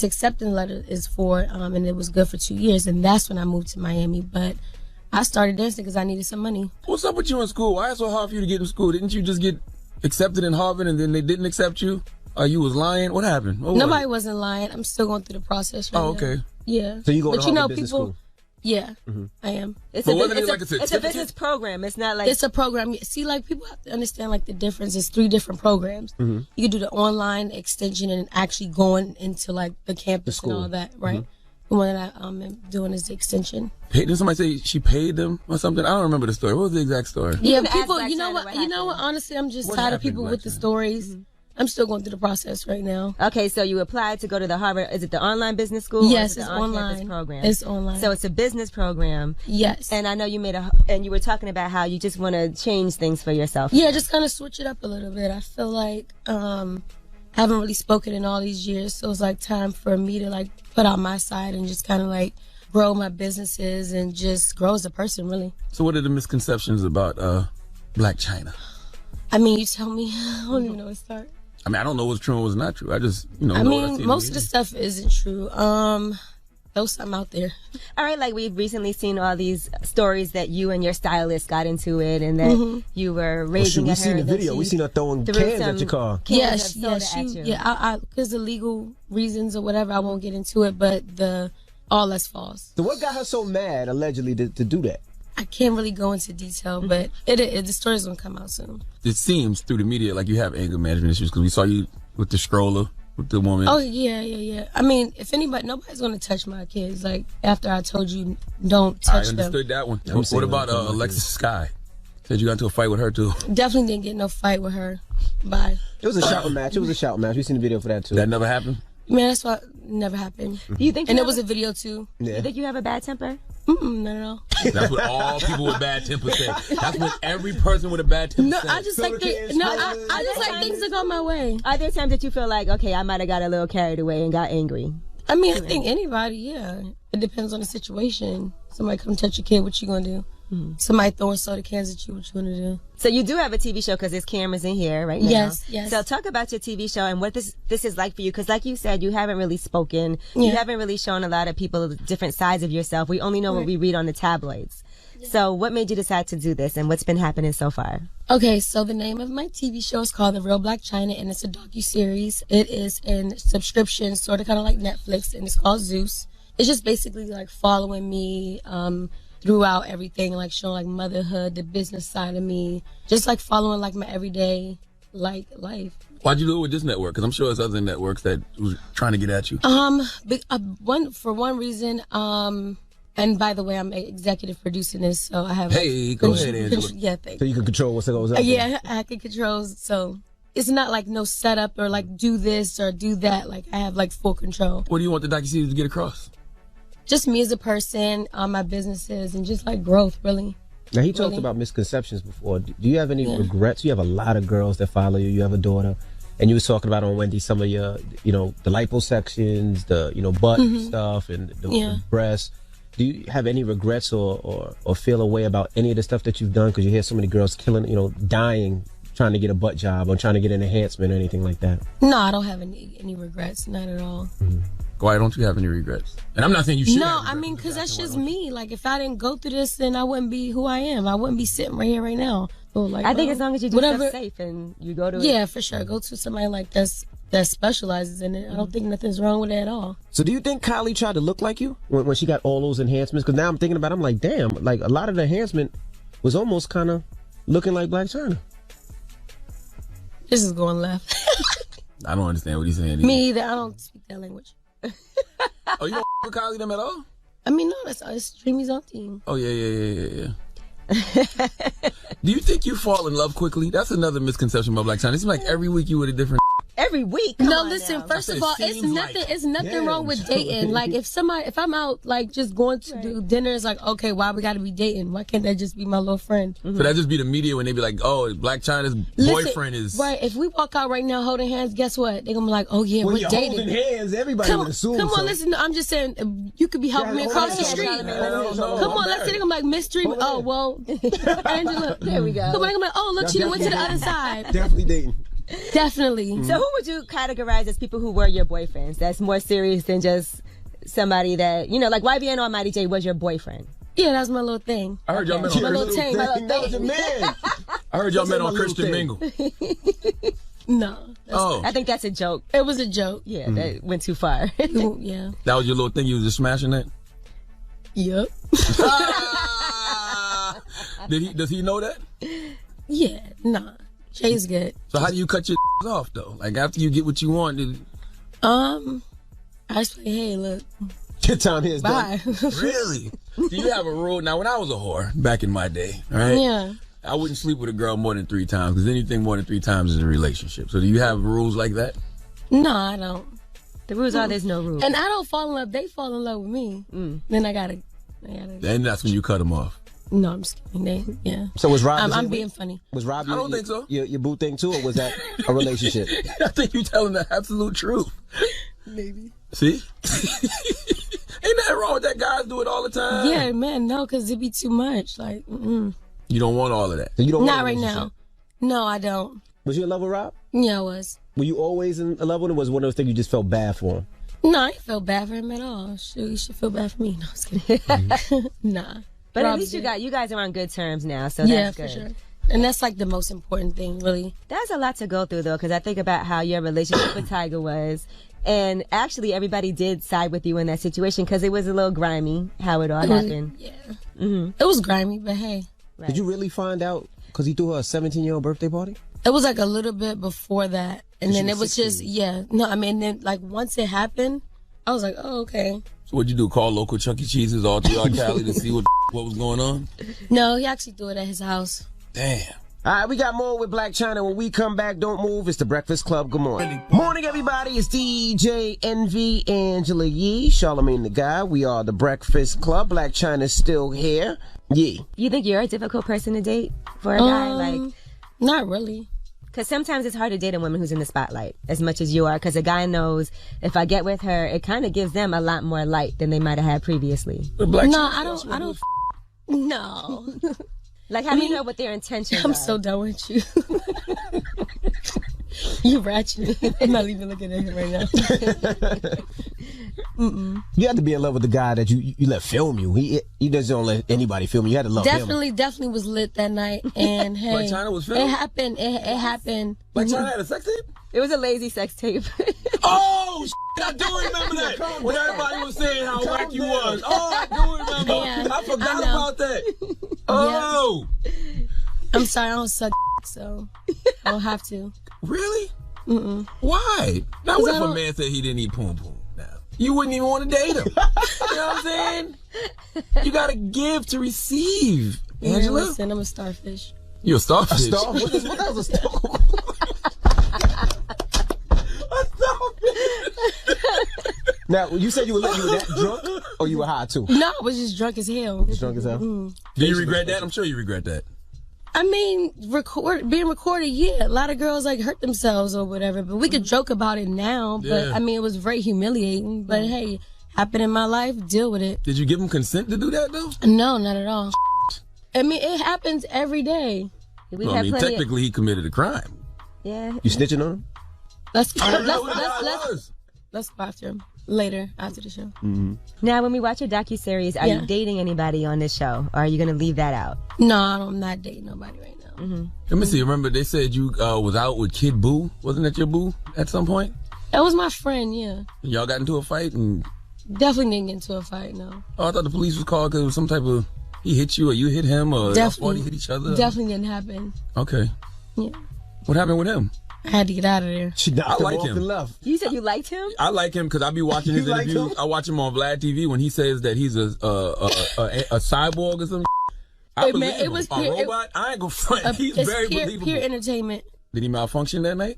acceptance letter is for. And it was good for 2 years. And that's when I moved to Miami. But I started dancing because I needed some money. What's up with you in school? Why is it so hard for you to get in school? Didn't you just get accepted in Harvard and then they didn't accept you? Or you was lying? What happened? Nobody wasn't lying. I'm still going through the process right now. Oh, okay. Yeah. So you going but to Harvard Business School? Yeah, I am. It's a business program. It's not like it's a program. See, like people have to understand like the difference. It's 3 different programs. You can do the online extension and actually going into like the campus and all that, right? The one that I am doing is the extension. Did somebody say she paid them or something? I don't remember the story. What was the exact story? Yeah, people. You know what? You know what? Honestly, I'm just tired of people with the stories. I'm still going through the process right now. Okay, so you applied to go to the Harvard. Is it the online business school? Yes, or is it it's the online. On-campus program? It's online. So it's a business program. Yes. And I know you and you were talking about how you just want to change things for yourself. Yeah, just kind of switch it up a little bit. I feel like I haven't really spoken in all these years, so it's like time for me to like put out my side and just kind of like grow my businesses and just grow as a person, really. So what are the misconceptions about Blac Chyna? I mean, you tell me. I don't even know where to start. I mean, I don't know what's true and what's not true. I just, know I what I mean, see most of the stuff isn't true. There's something out there. All right, like we've recently seen all these stories that you and your stylist got into it and that you were raising we seen the video. We seen her throwing cans at your car. Because of legal reasons or whatever, I won't get into it, but all that's false. So what got her so mad, allegedly, to do that? I can't really go into detail, but the story's gonna come out soon. It seems through the media like you have anger management issues because we saw you with the stroller with the woman. Oh yeah. I mean, if nobody's gonna touch my kids. Like after I told you, don't touch them. I understood that one. What about Alexis Sky? Said you got into a fight with her too. Definitely didn't get no fight with her. Bye. It was a shouting match. We seen the video for that too. That never happened. Man, that's what never happened. Do you think? And it was a video too. Yeah. You think you have a bad temper? Not at all. That's what all people with bad tempers say. That's what every person with a bad temper says. I just like things to go my way. Are there times that you feel like, okay, I might have got a little carried away and got angry? I mean, I think anybody, yeah. It depends on the situation. Somebody come touch your kid, what you gonna do? Somebody throwing soda cans at you, what you gonna do? So you do have a TV show because there's cameras in here right now. Yes. So talk about your TV show and what this is like for you, because like you said, you haven't really spoken. You haven't really shown a lot of people different sides of yourself. We only know what we read on the tabloids. So what made you decide to do this and what's been happening so far? Okay, so the name of my TV show is called The Real Blac Chyna, and it's a docuseries. It is in subscription, sort of kind of like Netflix, and it's called Zeus. It's just basically like following me throughout everything, like showing like motherhood, the business side of me, just like following like my everyday like life. Why'd you do it with this network? Because I'm sure there's other networks that was trying to get at you. For one reason, and by the way, I'm executive producing this, so I have. Hey, go ahead, Angela. Yeah, thanks. So you can control what goes on. Yeah, I can control. So it's not like no setup or like do this or do that. Like I have like full control. What do you want the docuseries to get across? Just me as a person, my businesses, and just like growth, really. Now, he talked about misconceptions before. Do you have any regrets? You have a lot of girls that follow you. You have a daughter. And you was talking about on Wendy some of your, the liposections, the butt stuff and the breasts. Do you have any regrets or feel a way about any of the stuff that you've done? Because you hear so many girls killing, dying, trying to get a butt job or trying to get an enhancement or anything like that. No, I don't have any regrets. Not at all. Why don't you have any regrets? And I'm not saying you should. No, I mean, because that's just me. Like, if I didn't go through this, then I wouldn't be who I am. I wouldn't be sitting right here right now. So, like, I think as long as you do stuff safe and you go to it. Yeah, for sure. Go to somebody like that specializes in it. I don't think nothing's wrong with it at all. So do you think Kylie tried to look like you when she got all those enhancements? Because now I'm thinking about it, I'm like, damn, like a lot of the enhancement was almost kind of looking like Blac Chyna. This is going left. I don't understand what he's saying. Me either. I don't speak that language. Oh, you don't with Kylie them at all? I mean, no, it's Dreamy's own team. Oh, yeah. Do you think you fall in love quickly? That's another misconception about Blac Chyna. It seems like every week you with a different. Every week? No, listen, first of all, it's nothing wrong with dating. Like, if I'm out, like, just going to do dinner, it's like, okay, why we gotta be dating? Why can't that just be my little friend? So that just be the media when they be like, oh, Blac Chyna's boyfriend is. Right, if we walk out right now holding hands, guess what? They're gonna be like, oh, yeah, we're dating. Holding hands, everybody would assume. Come on, listen, I'm just saying, you could be helping me across the street. Come on, let's say they're gonna be like, Miss Dream. Oh, well, Angela. There we go. Come on, they're gonna be like, oh, look, she went to the other side. Definitely dating. Definitely. So who would you categorize as people who were your boyfriends? That's more serious than just somebody that, like YBN or Mighty J was your boyfriend. Yeah, that's my little thing. I heard y'all met on my little thing. That was your man. I heard y'all met on Christian Mingle. No. I think that's a joke. It was a joke. Yeah, that went too far. Yeah. That was your little thing? You was just smashing that? Yep. Does he know that? Yeah, nah. Shay's good. So how do you cut your off though? Like after you get what you want, I just say, hey, look. Good time here is Bye. done. Really? Do you have a rule? Now, when I was a whore back in my day, right? Yeah. I wouldn't sleep with a girl more than 3 times because anything more than 3 times is a relationship. So do you have rules like that? No, I don't. The rules are there's no rules. And I don't fall in love. They fall in love with me. Then I gotta. And that's when you cut them off. No, I'm just kidding. Yeah. So was Rob? I'm being funny. Was Rob? I don't think so. Your boo thing too, or was that a relationship? I think you're telling the absolute truth. Maybe. See? Ain't nothing wrong with that. Guys do it all the time. Yeah, man. No, because it'd be too much. Like, You don't want all of that. So you don't. Not right now. No, I don't. Was you in love with Rob? Yeah, I was. Were you always in love with him? Or was it one of those things you just felt bad for him? No, I didn't feel bad for him at all. Shoot, you should feel bad for me. No, I was kidding. Nah. But Rob at least did. you guys are on good terms now, so Yeah, that's for good. sure. And that's like the most important thing, really. That's a lot to go through, though, because I think about how your relationship with Tiger was. And actually, everybody did side with you in that situation because it was a little grimy how it all happened. Yeah. It was grimy, but hey. Right. Did you really find out because he threw her a 17-year-old birthday party? It was like a little bit before that. And then she it was was 16. just, yeah. No, I mean, then, like, once it happened, I was like, oh, okay. So what'd you do? Call local Chuck E. Cheese's all throughout Cali to see what was going on? No, he actually threw it at his house. Damn. All right, we got more with Black China. When we come back, don't move. It's the Breakfast Club. Good morning. Morning, everybody. It's DJ Envy, Angela Yee, Charlamagne the Guy. We are the Breakfast Club. Black China's still here. Yee. You think you're a difficult person to date for a guy? Like, Not really. because sometimes it's hard to date a woman who's in the spotlight as much as you are. Because a guy knows if I get with her, it kind of gives them a lot more light than they might have had previously. No, I don't. No. Like, how do you know what their intentions are? I'm so done with you. You ratchet. I'm not even looking at him right now. You have to be in love with the guy that you let film you. He doesn't don't let anybody film you. You had to love him. Definitely was lit that night. And hey, Blac Chyna was filmed? It happened. It happened. Blac Chyna had a sex tape? It was a lazy sex tape. Oh, I do remember that. When everybody was saying how whack you was. Oh, I do remember. Yeah, I forgot I know. about that. Oh. I'm sorry, I don't suck, so I don't have to. Really? Why? Now, what if a man said he didn't eat poom poom? Now, you wouldn't even want to date him. You know what I'm saying? You got to give to receive. Angela? Listen, I'm a starfish. You're a starfish. What was a star? Now, you said you were that drunk, or you were high too? No, I was just drunk as hell. Drunk as hell. Do you regret that? I'm sure you regret that. I mean, being recorded, yeah. A lot of girls like hurt themselves or whatever, but we could joke about it now. But Yeah. I mean, it was very humiliating. But hey, happened in my life, deal with it. Did you give him consent to do that though? No, not at all. I mean, it happens every day. We Well, I mean, technically, he committed a crime. Yeah. You snitching on him? Let's go after him later after the show. Now, when we watch your docuseries, are you dating anybody on this show? Or are you going to leave that out? No, I'm not dating nobody right now. Let me see. Remember, they said you was out with Kid Boo. Wasn't that your boo at some point? That was my friend, yeah. Y'all got into a fight and. Definitely didn't get into a fight, no. Oh, I thought the police was called because it was some type of he hit you or you hit him or y'all fought, hit each other. Definitely didn't happen. Okay. Yeah. What happened with him? I had to get out of there. I like him. You said you liked him? I like him because I be watching his You like interviews. him? I watch him on Vlad TV when he says that he's a cyborg or something. I Hey, believe man, it him. was a peer- robot. I ain't gonna front. He's It's very peer believable. entertainment. Did he malfunction that night?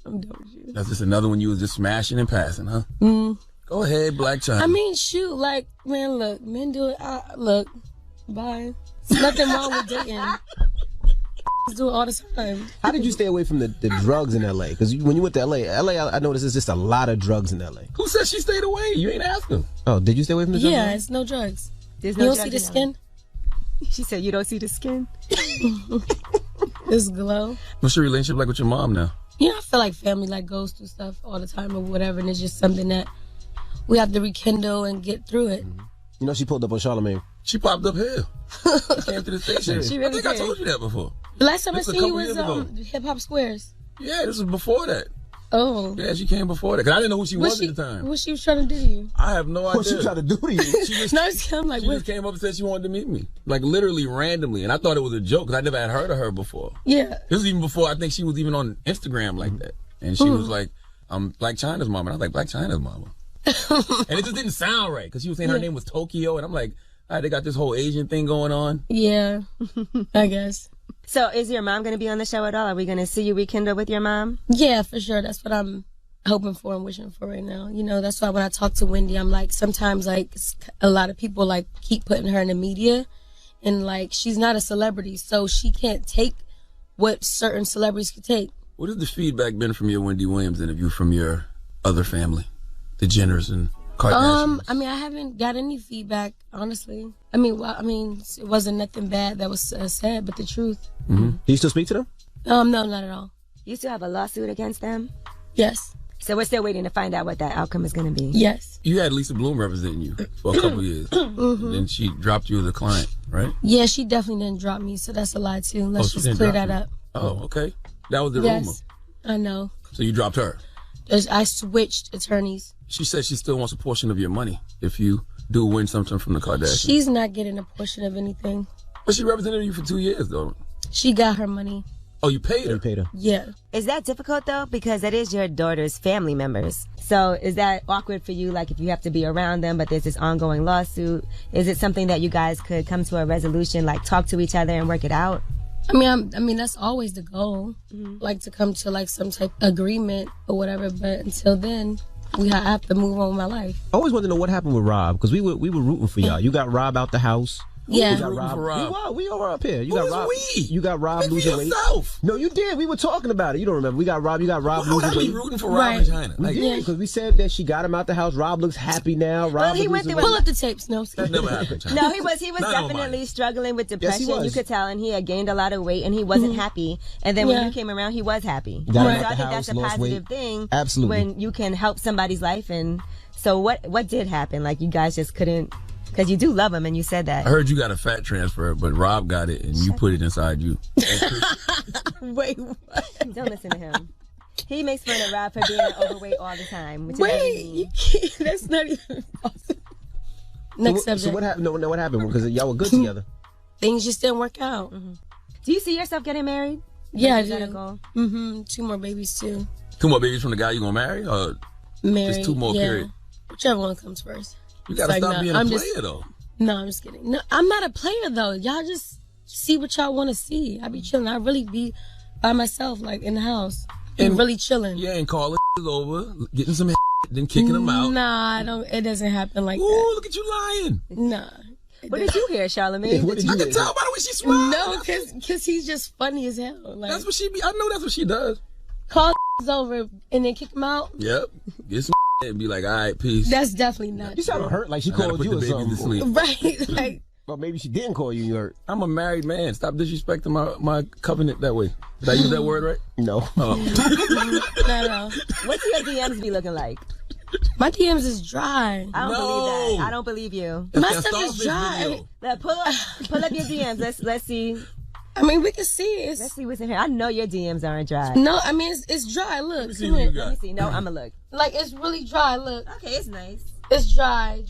I'm done with you. That's just another one you was just smashing and passing, huh? Go ahead, Blac Chyna. I mean, shoot, like, man, look, men do it. Look, bye. There's nothing wrong with dating. Do it all the time. How did you stay away from the drugs in L.A.? Because when you went to L.A., I noticed there's just a lot of drugs in L.A. Who said she stayed away? You ain't asked her. Oh, did you stay away from the drugs? Yeah, it's no drugs. There's You no don't see drugs the in skin? She said you don't see the skin? This glow. What's your relationship like with your mom now? You know, I feel like family like goes through stuff all the time or whatever, and it's just something that we have to rekindle and get through it. You know, she pulled up on Charlamagne. She popped up here. She came to the station. She really I think I did. told you that before. The last time This I was a seen you couple was years ago. Hip Hop Squares. Yeah, this was before that. Oh. Yeah, she came before that. Because I didn't know who she was at the time. What she was trying to do to you? I have no idea. What she tried to do to you? I'm like, she just came up and said she wanted to meet me. Like, literally, randomly. And I thought it was a joke because I never had heard of her before. Yeah. This was even before I think she was even on Instagram like that. And she was like, I'm Black China's mama. And I was like, Black China's mama. And it just didn't sound right because she was saying her name was Tokyo. And I'm like, all right, they got this whole Asian thing going on. Yeah, I guess. So is your mom going to be on the show at all? Are we going to see you rekindle with your mom? Yeah, for sure. That's what I'm hoping for and wishing for right now. You know, that's why when I talk to Wendy, I'm like, sometimes like a lot of people like keep putting her in the media and like she's not a celebrity, so she can't take what certain celebrities can take. What has the feedback been from your Wendy Williams interview from your other family, the Jenners and Kardashians? I mean, I haven't got any feedback, honestly. I mean, it wasn't nothing bad that was said, but the truth. Mm-hmm. Do you still speak to them? No, not at all. You still have a lawsuit against them? Yes. So we're still waiting to find out what that outcome is going to be? Yes. You had Lisa Bloom representing you for a couple of years. Mm-hmm. And then she dropped you as a client, right? Yeah, she definitely didn't drop me, so that's a lie, too. Let's just clear that up. Oh, okay. That was the rumor. I know. So you dropped her? I switched attorneys. She said she still wants a portion of your money if you do win something from the Kardashians. She's not getting a portion of anything. But she represented you for 2 years, though. She got her money. Oh, you paid her? You paid her. Yeah. Is that difficult, though? Because that is your daughter's family members. So is that awkward for you, like if you have to be around them, but there's this ongoing lawsuit? Is it something that you guys could come to a resolution, like talk to each other and work it out? I mean, that's always the goal, like to come to like some type of agreement or whatever. But until then, I have to move on with my life. I always wanted to know what happened with Rob because we were rooting for y'all. You got Rob out the house. Yeah, we got Rob. We were up here. You got Rob. We? You got Rob losing weight. No, you did. We were talking about it. You don't remember. We got Rob. You got Rob losing weight. Rooting for Rob and China. We did because we said that she got him out the house. Rob looks happy now. Rob he went through. Pull up the tapes. No, that never happened. China. No, he was definitely struggling with depression. Yes, you could tell, and he had gained a lot of weight, and he wasn't happy. And then when you came around, he was happy. So I think that's a positive thing. Absolutely. When you can help somebody's life, and so what did happen? Like you guys just couldn't. Because you do love him, and you said that. I heard you got a fat transfer, but Rob got it, and you put it inside you. Wait, what? Don't listen to him. He makes fun of Rob for being overweight all the time. Which Wait, that's not even possible. Next subject. So what happened? No, what happened? Because y'all were good together. Things just didn't work out. Mm-hmm. Do you see yourself getting married? Yeah, I do. 2 more babies, too. 2 more babies from the guy you gonna marry? Or married, just 2 more, period? Whichever one comes first. You gotta stop being a player, though. No, I'm just kidding. No, I'm not a player, though. Y'all just see what y'all want to see. I be chilling. I really be by myself, like, in the house. And really chilling. Yeah, and calling is over, getting some then kicking them out. Nah, I don't. It doesn't happen like that. Ooh, look at you lying. Nah. What did you hear, Charlamagne? I can tell by the way she smiles. No, because he's just funny as hell. Like, that's what she be. I know that's what she does. Call over and then kick him out. Yep. Get some and be like, all right, peace. That's definitely not. You sound hurt like she called you or something. Right. Like. Well, maybe she didn't call you. You hurt. I'm a married man. Stop disrespecting my covenant that way. Did I use that word right? No. No. What's your DMs be looking like? My DMs is dry. I don't believe that. I don't believe you. My stuff is dry. Pull up your DMs. Let's see. I mean, we can see it. Let's see what's in here. I know your DMs aren't dry. No, I mean it's dry. Look, Let me see what you got. Let me see. No, I'ma look. Like it's really dry. Look. Okay, it's nice. It's dry.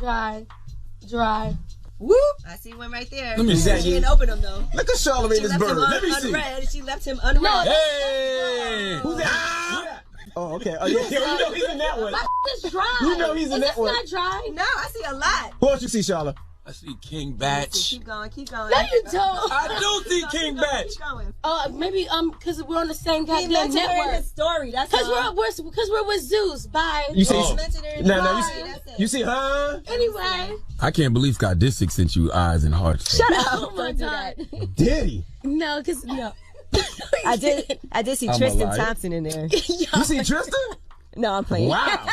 Whoop! I see one right there. Let me see. She didn't open them though. Look at Charlamagne this bird. Let me see. She left him unread. No, hey! Who's that? Oh, okay. Oh, yeah, you know he's in that one. My is dry. You know he's in that one. It's not dry. No, I see a lot. Who else you see, Charlotte? I see King Batch. Keep going. No, you don't. I do see King Batch. Keep going. Maybe because we're on the same He goddamn mentioned her in network. his story. That's Because all. we're with Zeus. Bye. You see? Mentioned her in his No, story. That's it. you see, huh? Anyway. I can't believe Scott Disick sent you eyes and hearts. Shut up. Oh my Don't do God. that. Did he? No, because no. I did see I'm Tristan alive. Thompson in there. You see Tristan? No, I'm playing. Wow.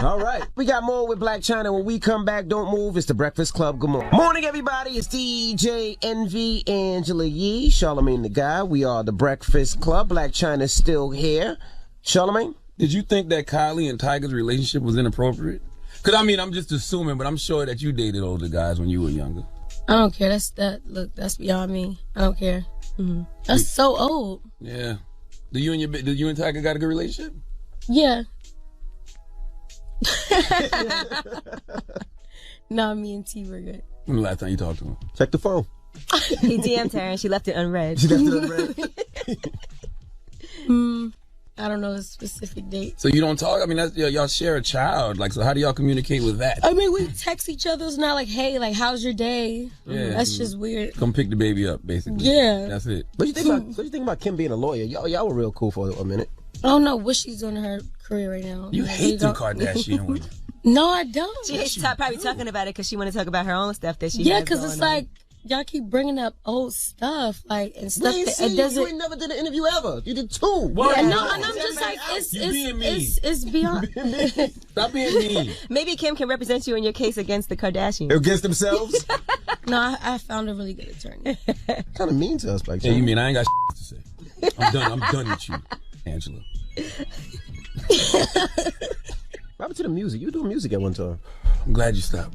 All right. We got more with Black China. When we come back, don't move. It's the Breakfast Club. Good morning. Morning, everybody. It's DJ Envy, Angela Yee, Charlamagne the Guy. We are the Breakfast Club. Black China's still here. Charlamagne? Did you think that Kylie and Tiger's relationship was inappropriate? Because, I mean, I'm just assuming, but I'm sure that you dated older guys when you were younger. I don't care. Look, that's beyond me. I don't care. Mm-hmm. That's so old. Yeah. Do you and Tiger got a good relationship? Yeah. No, me and T were good. When the last time you talked to him? Check the phone. He DM'd her and she left it unread. She left it unread. I don't know a specific date. So you don't talk? I mean, that's, y'all share a child. Like, so how do y'all communicate with that? I mean, we text each other. It's not like, hey, like, how's your day? Yeah. That's just weird. Come pick the baby up, basically. Yeah. That's it. What you think about Kim being a lawyer? Y'all were real cool for a minute. I don't know what she's doing in her career right now. You hate them Kardashian women. No, I don't. She hates probably talking about it because she want to talk about her own stuff that she Yeah, has because going it's on. like, y'all keep bringing up old stuff, like, and stuff We that see it doesn't. you ain't never did an interview ever. You did 2. What? Yeah, no, and I'm just like, it's beyond. Stop being mean. Maybe Kim can represent you in your case against the Kardashians. Against themselves? No, I found a really good attorney. Kind of mean to us, like. Yeah, you mean I ain't got to say? I'm done with you, Angela. What happened to the music? You were doing music at one time. I'm glad you stopped.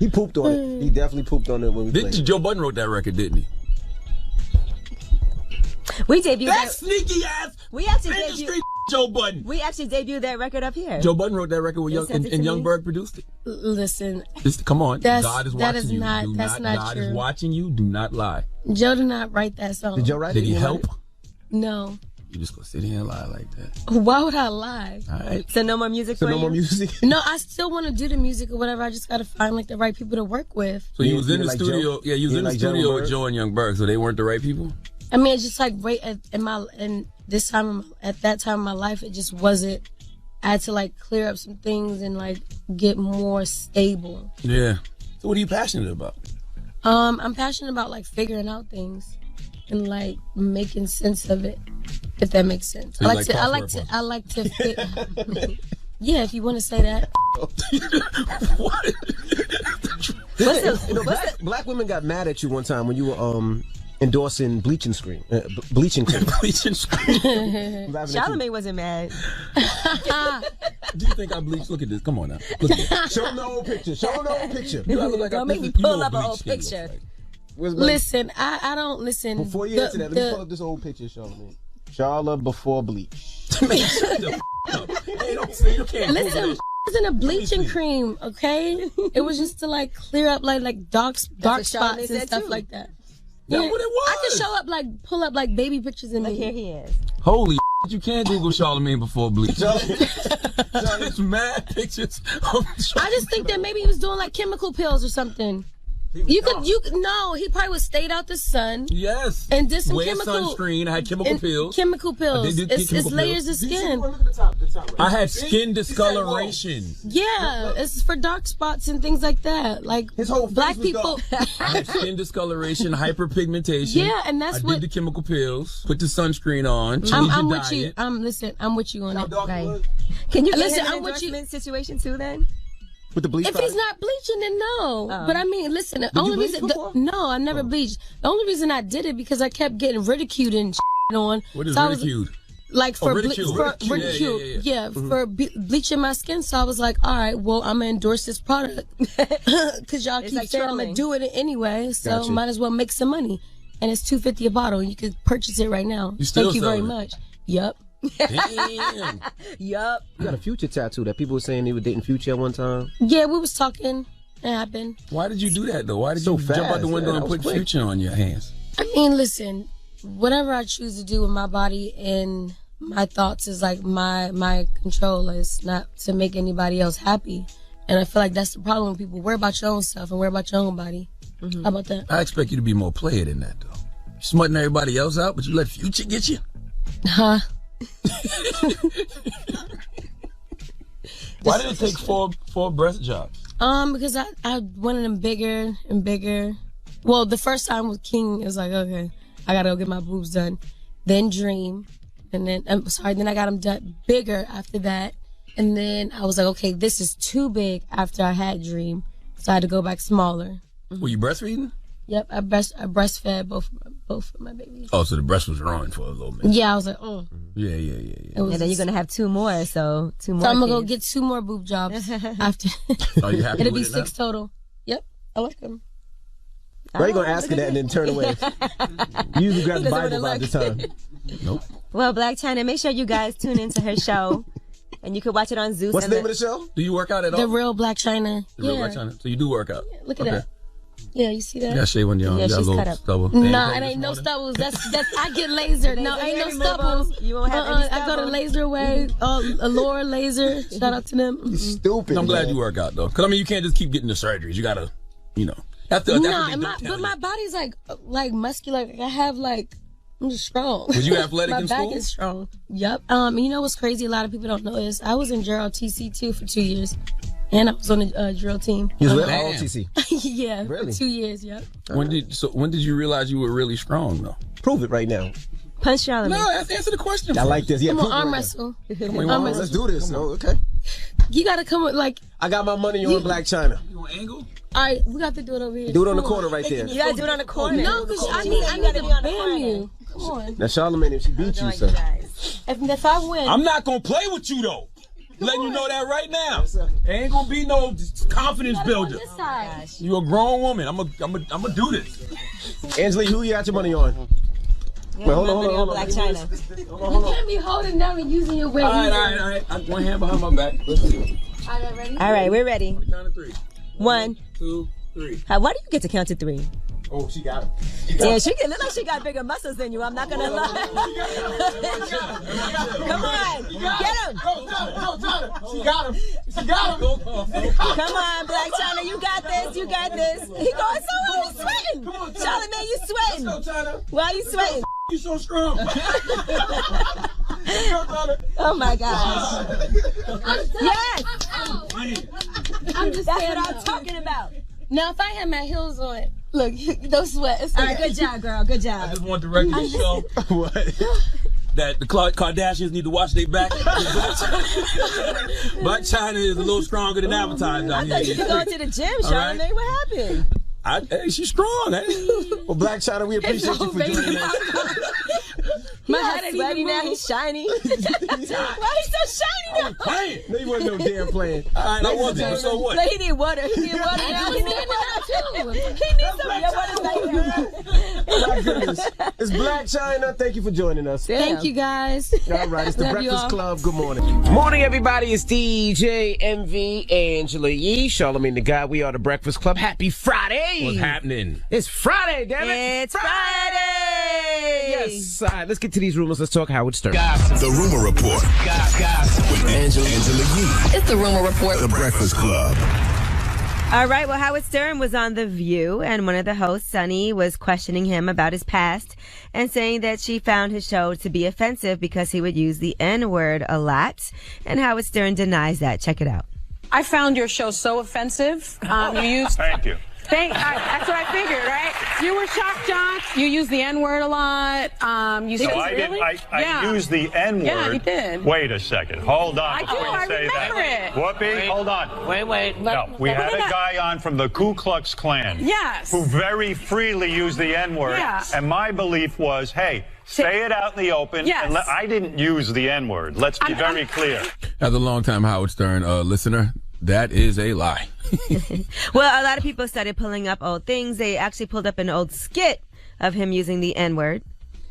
He pooped on it. He definitely pooped on it when we played. Joe Budden wrote that record, didn't he? We debuted that sneaky ass. We actually debuted Joe Budden. We actually debuted that record up here. Joe Budden wrote that record with and Youngberg produced it. Listen, come on, God is watching you. That's not God true. is watching you. Do not lie. Joe did not write that song. Did Joe write it? Did he help? No. You just gonna sit here and lie like that? Why would I lie? All right. So no more music for you? No more music? No, I still want to do the music or whatever. I just got to find like the right people to work with. So you was in the studio. Joe? Yeah, you was in the studio with Joe and Youngberg. So they weren't the right people. I mean, it's just like right at that time in my life, it just wasn't. I had to like clear up some things and like get more stable. Yeah. So what are you passionate about? I'm passionate about like figuring out things and like making sense of it, if that makes sense. So I like to fit. Yeah, if you want to say that. Black women got mad at you one time when you were endorsing bleaching cream. Bleaching cream. Charlamagne wasn't mad. Do you think I bleach? Look at this. Come on now. Look at this. Show them the old picture. Show them the old picture. Don't make me pull up an old picture. Listen, I don't listen. Before you answer that, let me pull up this old picture, Charlamagne. Charla before bleach. Listen, it wasn't a bleaching cream, okay? It was just to like clear up like dark spots and stuff like that. That's what it was. I can show up pull up baby pictures in me. Here he is. Holy you can't Google Charlamagne before bleach. There's mad pictures of I just think that maybe he was doing like chemical pills or something. He probably would stayed out the sun. Yes. And did some wear chemical sunscreen. I had chemical pills. Chemical pills. It's layers of skin. I had skin discoloration. Yeah, it's for dark spots and things like that. Like his whole black people. I had skin discoloration, hyperpigmentation. Yeah, and that's I did the chemical pills. Put the sunscreen on. I'm with you. I'm with you on it. Right. Can you get listen? him an I'm with you. endorsement situation too then? With the bleach if he's not bleaching, then no. But I mean, listen, the Did only you bleach reason, before? no, I never bleached. The only reason I did it because I kept getting ridiculed and on. What is so ridiculed? Like for ridicule. ridicule, for bleaching my skin. So I was like, all right, well, I'm gonna endorse this product because y'all keep like saying I'm trolling. gonna do it anyway. So Gotcha. might as well make some money. And it's $2.50 a bottle. You can purchase it right now. You still Thank you very selling it? much. Yup. Damn. Yup. You got a Future tattoo that people were saying they were dating Future at one time. Yeah, we was talking. It happened. Why did you do that though? Why did So you jump out fast, the window yeah, and that was put quick. Future on your hands? I mean, listen, whatever I choose to do with my body and my thoughts is like my control. It's not to make anybody else happy. And I feel like that's the problem when people worry about your own stuff and worry about your own body. How about that? I expect you to be more player than that though. You smutting everybody else out, but you let Future get you? Huh? Why did it take four breast jobs? Because I wanted them bigger and bigger. Well, the first time with King, it was like, okay, I gotta go get my boobs done. Then Dream. And then, then I got them done bigger after that. And then I was like, okay, this is too big after I had Dream. So I had to go back smaller. Were you breastfeeding? Yep, I breastfed both of my babies. Oh, so the breast was growing for a little minute. Yeah, I was like, oh. Yeah. And then you're gonna have two more, so two more. So I'm gonna go kids. get 2 more boob jobs after. Are you happy It'll with be it 6 total. Yep, I like them. Why are you gonna ask her that and then turn away? You usually grab the He doesn't Bible wanna about look. this time. Nope. Well, Black China, make sure you guys tune into her show. And you can watch it on Zeus. What's the name of the show? Do you work out at all? The Real Black China. The Real Black China. So you do work out. Look at that. Yeah, you see that? Yeah, shave one down. Yeah, she's cut up. Stubble. No, it ain't no stubbles. That's I get lasered. No, ain't no stubbles. You won't have any stubbles. I go to Laser Way, Allure Laser. Shout out to them. You stupid. I'm glad you work out though, because I mean you can't just keep getting the surgeries. You gotta, that's but my body's like muscular. Like, I have I'm just strong. Was you athletic in school? My back is strong. Yep. You know what's crazy? A lot of people don't know is I was in Gerald TC too for 2 years. And I was on the drill team. You was with ROTC? Yeah, really? For 2 years, yep. When did you realize you were really strong though? Prove it right now. Punch Charlamagne. No, answer the question. I like this. Yeah, come on, arm wrestle. Let's do this. Oh, okay. You gotta come with I got my money on Black China. You want angle? All right, we got to do it over here. Do it on the corner right there. You gotta do it on the corner. No, because I need to bam you. Come on. Now, Charlamagne, if she beat you, sir. If I win. I'm not gonna play with you though. Letting you know that right now. Ain't gonna be no confidence builder. You a grown woman. I'm gonna do this. Angela, who you got your money on? Wait, hold on. Black China. You can't be holding down and using your weight. All right. I'm one hand behind my back. Let's see. All right, ready? All right, we're ready. Count of 3. 1, 2, 3. Why do you get to count to 3? Oh, she got him. Yeah, she look like she got bigger muscles than you. I'm not gonna lie. Come on, get him. She got him. Come on, Black China, you got this. He going so well. He's sweating. Charlamagne, you sweating. Why are you sweating? You so strong. Oh my gosh. Yes. That's what I'm talking about. Now, if I had my heels on, look, don't sweat. All right, good job, girl. Good job. I just want the record to show What? that the Kardashians need to watch their back. Black China is a little stronger than advertised out here. I thought you were going to the gym, Charlamagne. Right. What happened? Hey, she's strong. Well, Black China, we appreciate you for joining us. My head is sweaty now. He's shiny. Why he's so shiny now? Playing. No, you wasn't no damn playing. All right, I wasn't. So what? Like, he need water. He need water now. He needs some of your water right here. My goodness. It's Black China. Thank you for joining us. Thank you, guys. All right, it's the Love you Breakfast all. Club. Good morning. Morning, everybody. It's DJ MV, Angela Yee, Charlamagne the Guy. We are the Breakfast Club. Happy Friday. What's happening? It's Friday, damn it. It's Friday. Yes. All right, let's get to these rumors. Let's talk Howard Stern. The Rumor Report with Angela Yee. It's the Rumor Report. The Breakfast Club. All right, well, Howard Stern was on The View, and one of the hosts, Sunny, was questioning him about his past and saying that she found his show to be offensive because he would use the N-word a lot. And Howard Stern denies that. Check it out. I found your show so offensive. You used. Thank you. That's what I figured, right? You were shocked, John. You used the N-word a lot. You So said, I really? didn't. I used the N-word. Yeah, you did. Wait a second. Hold on. I do. before you I say remember that. it. Whoopi, hold on. Wait. No, we had a guy on from the Ku Klux Klan. Yes. Who very freely used the N-word. Yeah. And my belief was, hey, say it out in the open. Yes. And I didn't use the N-word. Let's be very clear. As a longtime Howard Stern listener, that is a lie. Well, a lot of people started pulling up old things. They actually pulled up an old skit of him using the N-word.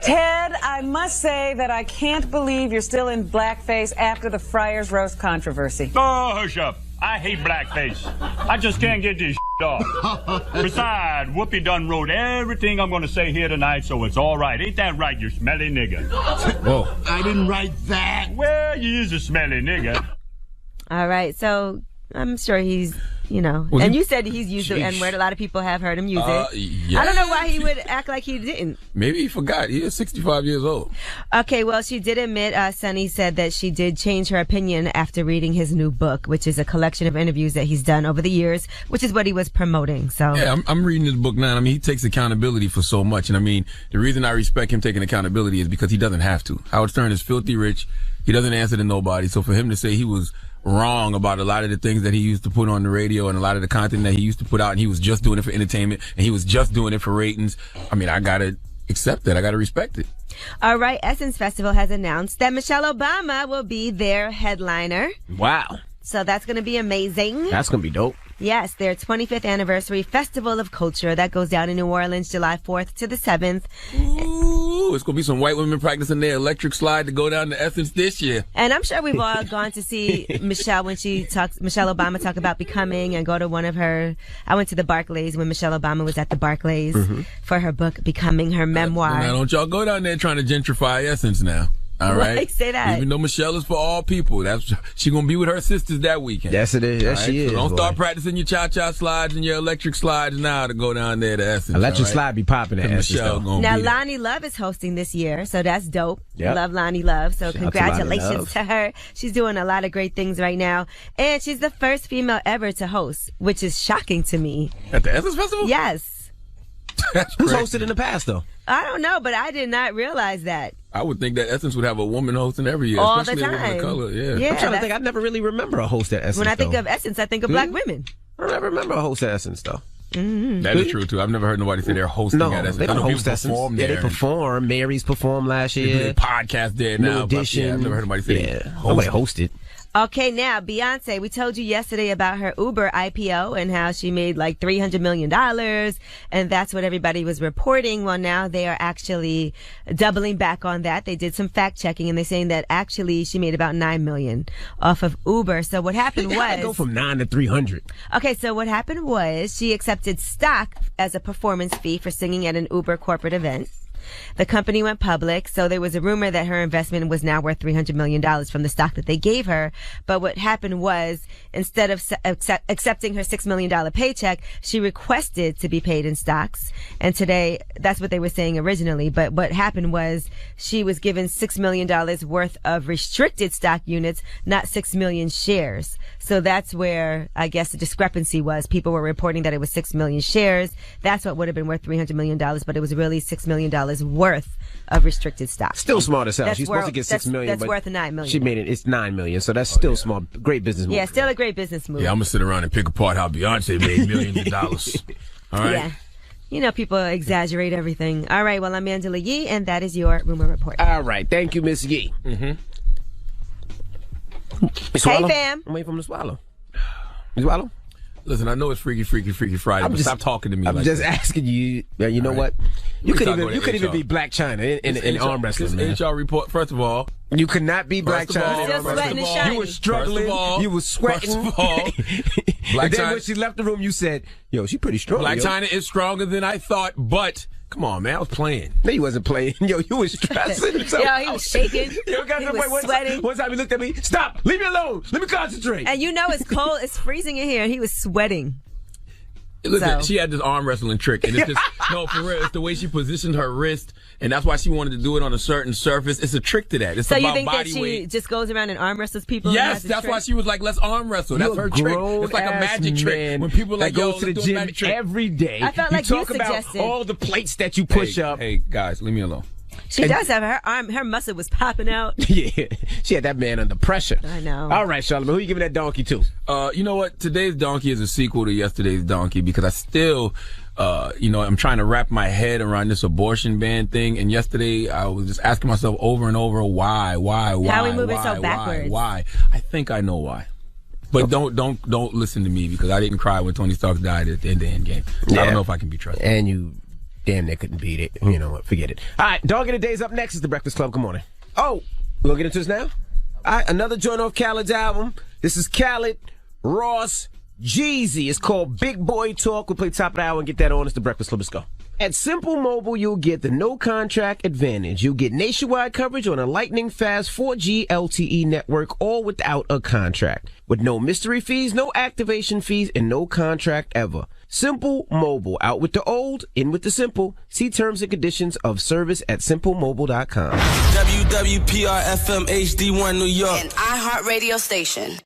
Ted, I must say that I can't believe you're still in blackface after the Friars roast controversy. Oh, hush up. I hate blackface. I just can't get this off. Besides, Whoopi done wrote everything I'm going to say here tonight, so it's all right. Ain't that right, you smelly nigga? Whoa. I didn't write that. Well, you is a smelly nigga. All right, so I'm sure he's, Well, and you said he's used the N-word. A lot of people have heard him use it. Yeah. I don't know why he would act like he didn't. Maybe he forgot. He is 65 years old. Okay, well, she did admit, Sunny said that she did change her opinion after reading his new book, which is a collection of interviews that he's done over the years, which is what he was promoting. So yeah, I'm reading his book now. I mean, he takes accountability for so much. And I mean, the reason I respect him taking accountability is because he doesn't have to. Howard Stern is filthy rich. He doesn't answer to nobody. So for him to say he was wrong about a lot of the things that he used to put on the radio and a lot of the content that he used to put out, and he was just doing it for entertainment and he was just doing it for ratings, I mean, I gotta accept it. I gotta respect it. All right, Essence Festival has announced that Michelle Obama will be their headliner. Wow. So that's going to be amazing. That's going to be dope. Yes, their 25th anniversary Festival of Culture that goes down in New Orleans July 4th to the 7th. Ooh. too. It's going to be some white women practicing their electric slide to go down to Essence this year. And I'm sure we've all gone to see Michelle when Michelle Obama talk about becoming and go to one of her. I went to the Barclays when Michelle Obama was at the Barclays for her book, Becoming, her memoir. Now, don't y'all go down there trying to gentrify Essence now. All right. Like, say that. Even though Michelle is for all people, she's gonna be with her sisters that weekend. Yes, it is. Yes, she is. So don't start practicing your cha-cha slides and your electric slides now to go down there to Essence. Electric slide be popping at Essence. Now Lonnie Love is hosting this year, so that's dope. Yep. Love Lonnie Love. So Shout congratulations to her. She's doing a lot of great things right now, and she's the first female ever to host, which is shocking to me. At the Essence Festival? Yes. Who's hosted in the past though? I don't know, but I did not realize that. I would think that Essence would have a woman hosting every year, all especially the time. a woman of color. Yeah. I'm trying to think. I never really remember a host at Essence. When I think of Essence, I think of black women. I don't ever remember a host at Essence though. Mm-hmm. That is true too. I've never heard nobody say they're hosting at Essence. They don't host Essence. Perform Yeah, there. they perform. Mary's performed last year. They podcast there New now. Edition. I've never heard nobody say nobody hosted. Okay, now, Beyonce, we told you yesterday about her Uber IPO and how she made like $300 million, and that's what everybody was reporting. Well, now they are actually doubling back on that. They did some fact checking, and they're saying that actually she made about $9 million off of Uber. So what happened was... go from 9 to 300. Okay, so what happened was she accepted stock as a performance fee for singing at an Uber corporate event. The company went public, so there was a rumor that her investment was now worth $300 million from the stock that they gave her. But what happened was, instead of accepting her $6 million paycheck, she requested to be paid in stocks. And today, that's what they were saying originally. But what happened was she was given $6 million worth of restricted stock units, not 6 million shares. So that's where, I guess, the discrepancy was. People were reporting that it was 6 million shares. That's what would have been worth $300 million, but it was really $6 million worth of restricted stock. Still small to sell. She's supposed to get $6 million. That's but worth $9 million. She made it. It's $9 million. So that's still small. Great business move. Yeah, still a great business move. Yeah, I'm gonna sit around and pick apart how Beyonce made millions of dollars. All right. Yeah. You know, people exaggerate everything. All right. Well, I'm Angela Yee, and that is your rumor report. All right. Thank you, Miss Yee. Hey, Swallow? fam. I'm waiting for him to swallow. You swallow? Listen, I know it's Freaky Friday, but stop talking to me. I'm like just that. asking you. You know what? You could even be Black China in arm wrestling. This HR report. First of all, you could not be Black China in arm wrestling. You were struggling. You were sweating. First of all, Black and then China, when she left the room, you said, "Yo, she's pretty strong." Black China is stronger than I thought, but. Come on, man. I was playing. No, you wasn't playing. Yo, you was stressing. So he was shaking. He was sweating. One time he looked at me. Stop. Leave me alone. Let me concentrate. And you know it's cold. It's freezing in here. And he was sweating. Listen, she had this arm wrestling trick, and it's just no, for real. It's the way she positioned her wrist, and that's why she wanted to do it on a certain surface. It's a trick to that. It's so about you think body that she weight. just goes around and arm wrestles people? Yes, that's why she was like, "Let's arm wrestle." That's her trick. It's like a magic trick. When people are like, go "Yo, to the let's do a gym magic trick." every day, I felt like you you talk about suggested. all the plates that you push up. Hey, guys, leave me alone. She does have her arm. Her muscle was popping out. Yeah, she had that man under pressure. I know. All right, Charlamagne, who you giving that donkey to? You know what? Today's donkey is a sequel to yesterday's donkey because I still, I'm trying to wrap my head around this abortion ban thing. And yesterday I was just asking myself over and over, why? How are we moving so backwards? Why? I think I know why. But don't listen to me because I didn't cry when Tony Stark died at the end of Endgame. So I don't know if I can be trusted. And you damn near couldn't beat it. You know what? Forget it. All right, Dog of the Day's up next. Is The Breakfast Club. Good morning. Oh, we're going to get into this now? All right, another joint off Khaled's album. This is Khaled, Ross, Jeezy. It's called Big Boy Talk. We'll play top of the hour and get that on. It's The Breakfast Club. Let's go. At Simple Mobile, you'll get the no contract advantage. You'll get nationwide coverage on a lightning fast 4G LTE network, all without a contract. With no mystery fees, no activation fees, and no contract ever. Simple Mobile. Out with the old, in with the simple. See terms and conditions of service at simplemobile.com. WWPR-FM HD1 New York. An iHeartRadio station.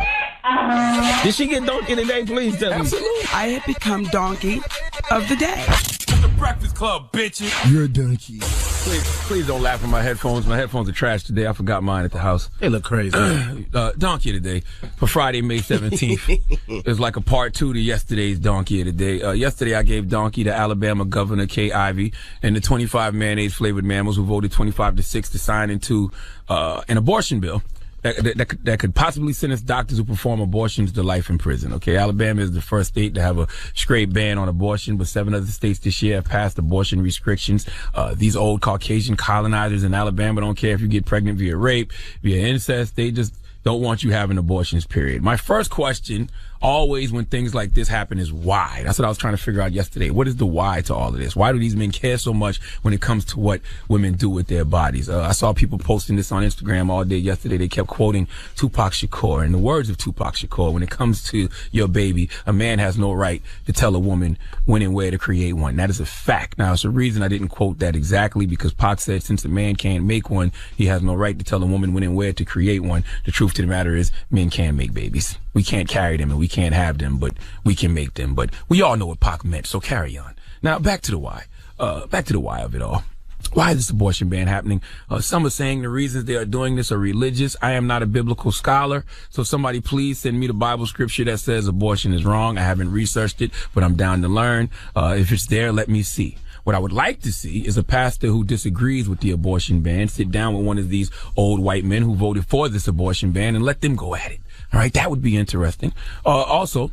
Did she get donkey today? Please tell me. Absolutely. I have become donkey of the day. The Breakfast Club, bitches. You're a donkey. Please don't laugh at my headphones. My headphones are trash today. I forgot mine at the house. They look crazy. Donkey of the Day for Friday, May 17th. It's like a part 2 to yesterday's Donkey of the Day. Yesterday, I gave Donkey to Alabama Governor Kay Ivey and the 25 mayonnaise-flavored mammals who voted 25-6 to sign into an abortion bill that could possibly sentence doctors who perform abortions to life in prison. Okay, Alabama is the first state to have a straight ban on abortion, but 7 other states this year have passed abortion restrictions. These old Caucasian colonizers in Alabama don't care if you get pregnant via rape, via incest. They just don't want you having abortions, period. My first question always when things like this happen is why? That's what I was trying to figure out yesterday. What is the why to all of this? Why do these men care so much when it comes to what women do with their bodies? I saw people posting this on Instagram all day yesterday. They kept quoting Tupac Shakur. And the words of Tupac Shakur, when it comes to your baby, a man has no right to tell a woman when and where to create one. That is a fact. Now, it's a reason I didn't quote that exactly, because Pac said since a man can't make one, he has no right to tell a woman when and where to create one. The truth to the matter is men can make babies. We can't carry them and we can't have them, but we can make them. But we all know what Pac meant, so carry on. Now, back to the why. Back to the why of it all. Why is this abortion ban happening? Some are saying the reasons they are doing this are religious. I am not a biblical scholar, so somebody please send me the Bible scripture that says abortion is wrong. I haven't researched it, but I'm down to learn. If it's there, let me see. What I would like to see is a pastor who disagrees with the abortion ban sit down with one of these old white men who voted for this abortion ban and let them go at it. All right, that would be interesting. Also,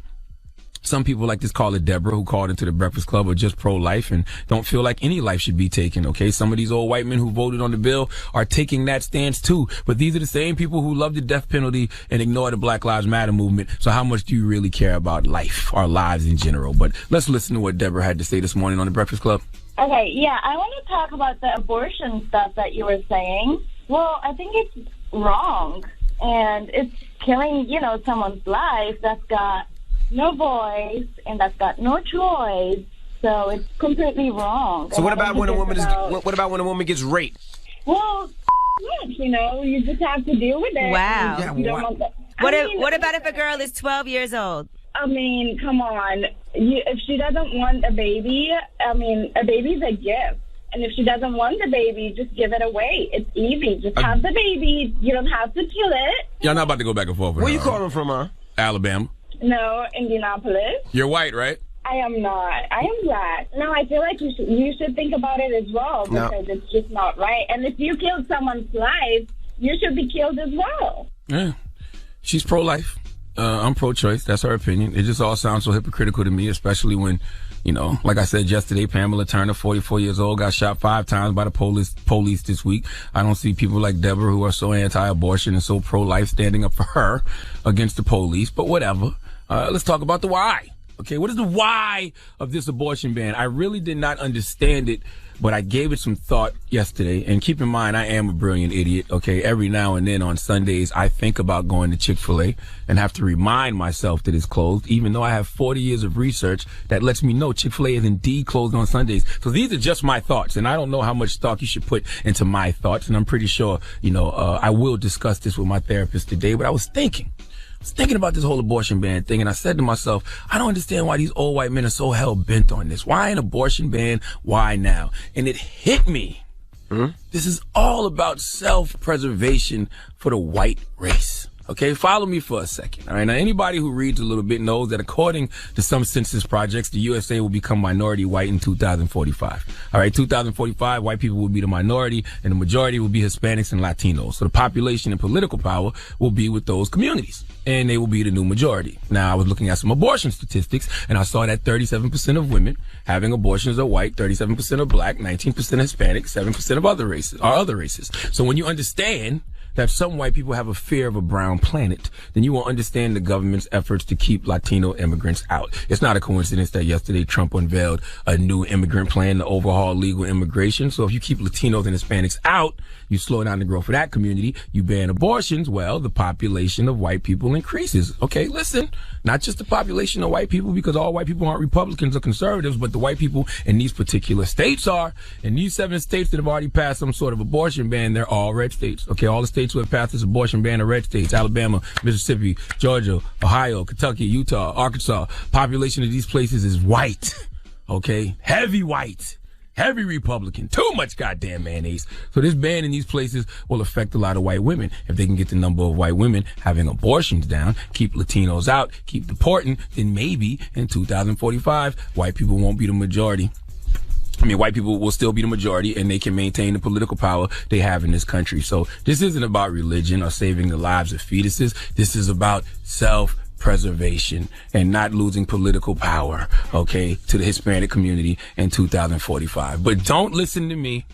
some people like this caller Deborah, who called into the Breakfast Club, are just pro-life and don't feel like any life should be taken, okay? Some of these old white men who voted on the bill are taking that stance too. But these are the same people who love the death penalty and ignore the Black Lives Matter movement. So how much do you really care about life, our lives in general? But let's listen to what Deborah had to say this morning on the Breakfast Club. Okay, yeah, I want to talk about the abortion stuff that you were saying. Well, I think it's wrong, and it's killing, someone's life that's got no voice and that's got no choice. So it's completely wrong. So what about when a woman gets raped? Well, you just have to deal with it. Wow. Yeah, you don't want that. What about if a girl is 12 years old? I mean, come on. If she doesn't want a baby, a baby's a gift. And if she doesn't want the baby, just give it away. It's easy. Just have the baby. You don't have to kill it. Y'all not about to go back and forth with Where her, you calling from, huh? Alabama. No, Indianapolis. You're white, right? I am not. I am black. No, I feel like you should think about it as well, because it's just not right. And if you killed someone's life, you should be killed as well. Yeah. She's pro-life. I'm pro-choice. That's her opinion. It just all sounds so hypocritical to me, especially when, like I said yesterday, Pamela Turner, 44 years old, got shot 5 times by the police this week. I don't see people like Deborah who are so anti-abortion and so pro-life standing up for her against the police, but whatever. Let's talk about the why. Okay, what is the why of this abortion ban? I really did not understand it, but I gave it some thought yesterday. And keep in mind, I am a brilliant idiot. Okay, every now and then on Sundays, I think about going to Chick-fil-A and have to remind myself that it's closed, even though I have 40 years of research that lets me know Chick-fil-A is indeed closed on Sundays. So these are just my thoughts, and I don't know how much stock you should put into my thoughts. And I'm pretty sure, I will discuss this with my therapist today. But I was thinking about this whole abortion ban thing, and I said to myself, I don't understand why these old white men are so hell-bent on this. Why an abortion ban? Why now? And it hit me. This is all about self-preservation for the white race. Okay, follow me for a second. All right, now anybody who reads a little bit knows that according to some census projects, the USA will become minority white in 2045. All right, 2045, white people will be the minority, and the majority will be Hispanics and Latinos. So the population and political power will be with those communities, and they will be the new majority. Now, I was looking at some abortion statistics, and I saw that 37% of women having abortions are white, 37% are black, 19% Hispanic, 7% of other races. So when you understand that some white people have a fear of a brown planet, then you will understand the government's efforts to keep Latino immigrants out. It's not a coincidence that yesterday Trump unveiled a new immigrant plan to overhaul legal immigration. So if you keep Latinos and Hispanics out, you slow down the growth of that community, you ban abortions, well, the population of white people increases. Okay, listen, not just the population of white people, because all white people aren't Republicans or conservatives, but the white people in these particular states are. In these 7 states that have already passed some sort of abortion ban, they're all red states. Okay, all the states who have passed this abortion ban are red states: Alabama, Mississippi, Georgia, Ohio, Kentucky, Utah, Arkansas. Population of these places is white. Okay, heavy white. Heavy Republican, too much goddamn mayonnaise. So this ban in these places will affect a lot of white women. If they can get the number of white women having abortions down, keep Latinos out, keep deporting, then maybe in 2045, white people won't be the majority. I mean, white people will still be the majority, and they can maintain the political power they have in this country. So this isn't about religion or saving the lives of fetuses. This is about self-preservation and not losing political power, okay, to the Hispanic community in 2045. But don't listen to me,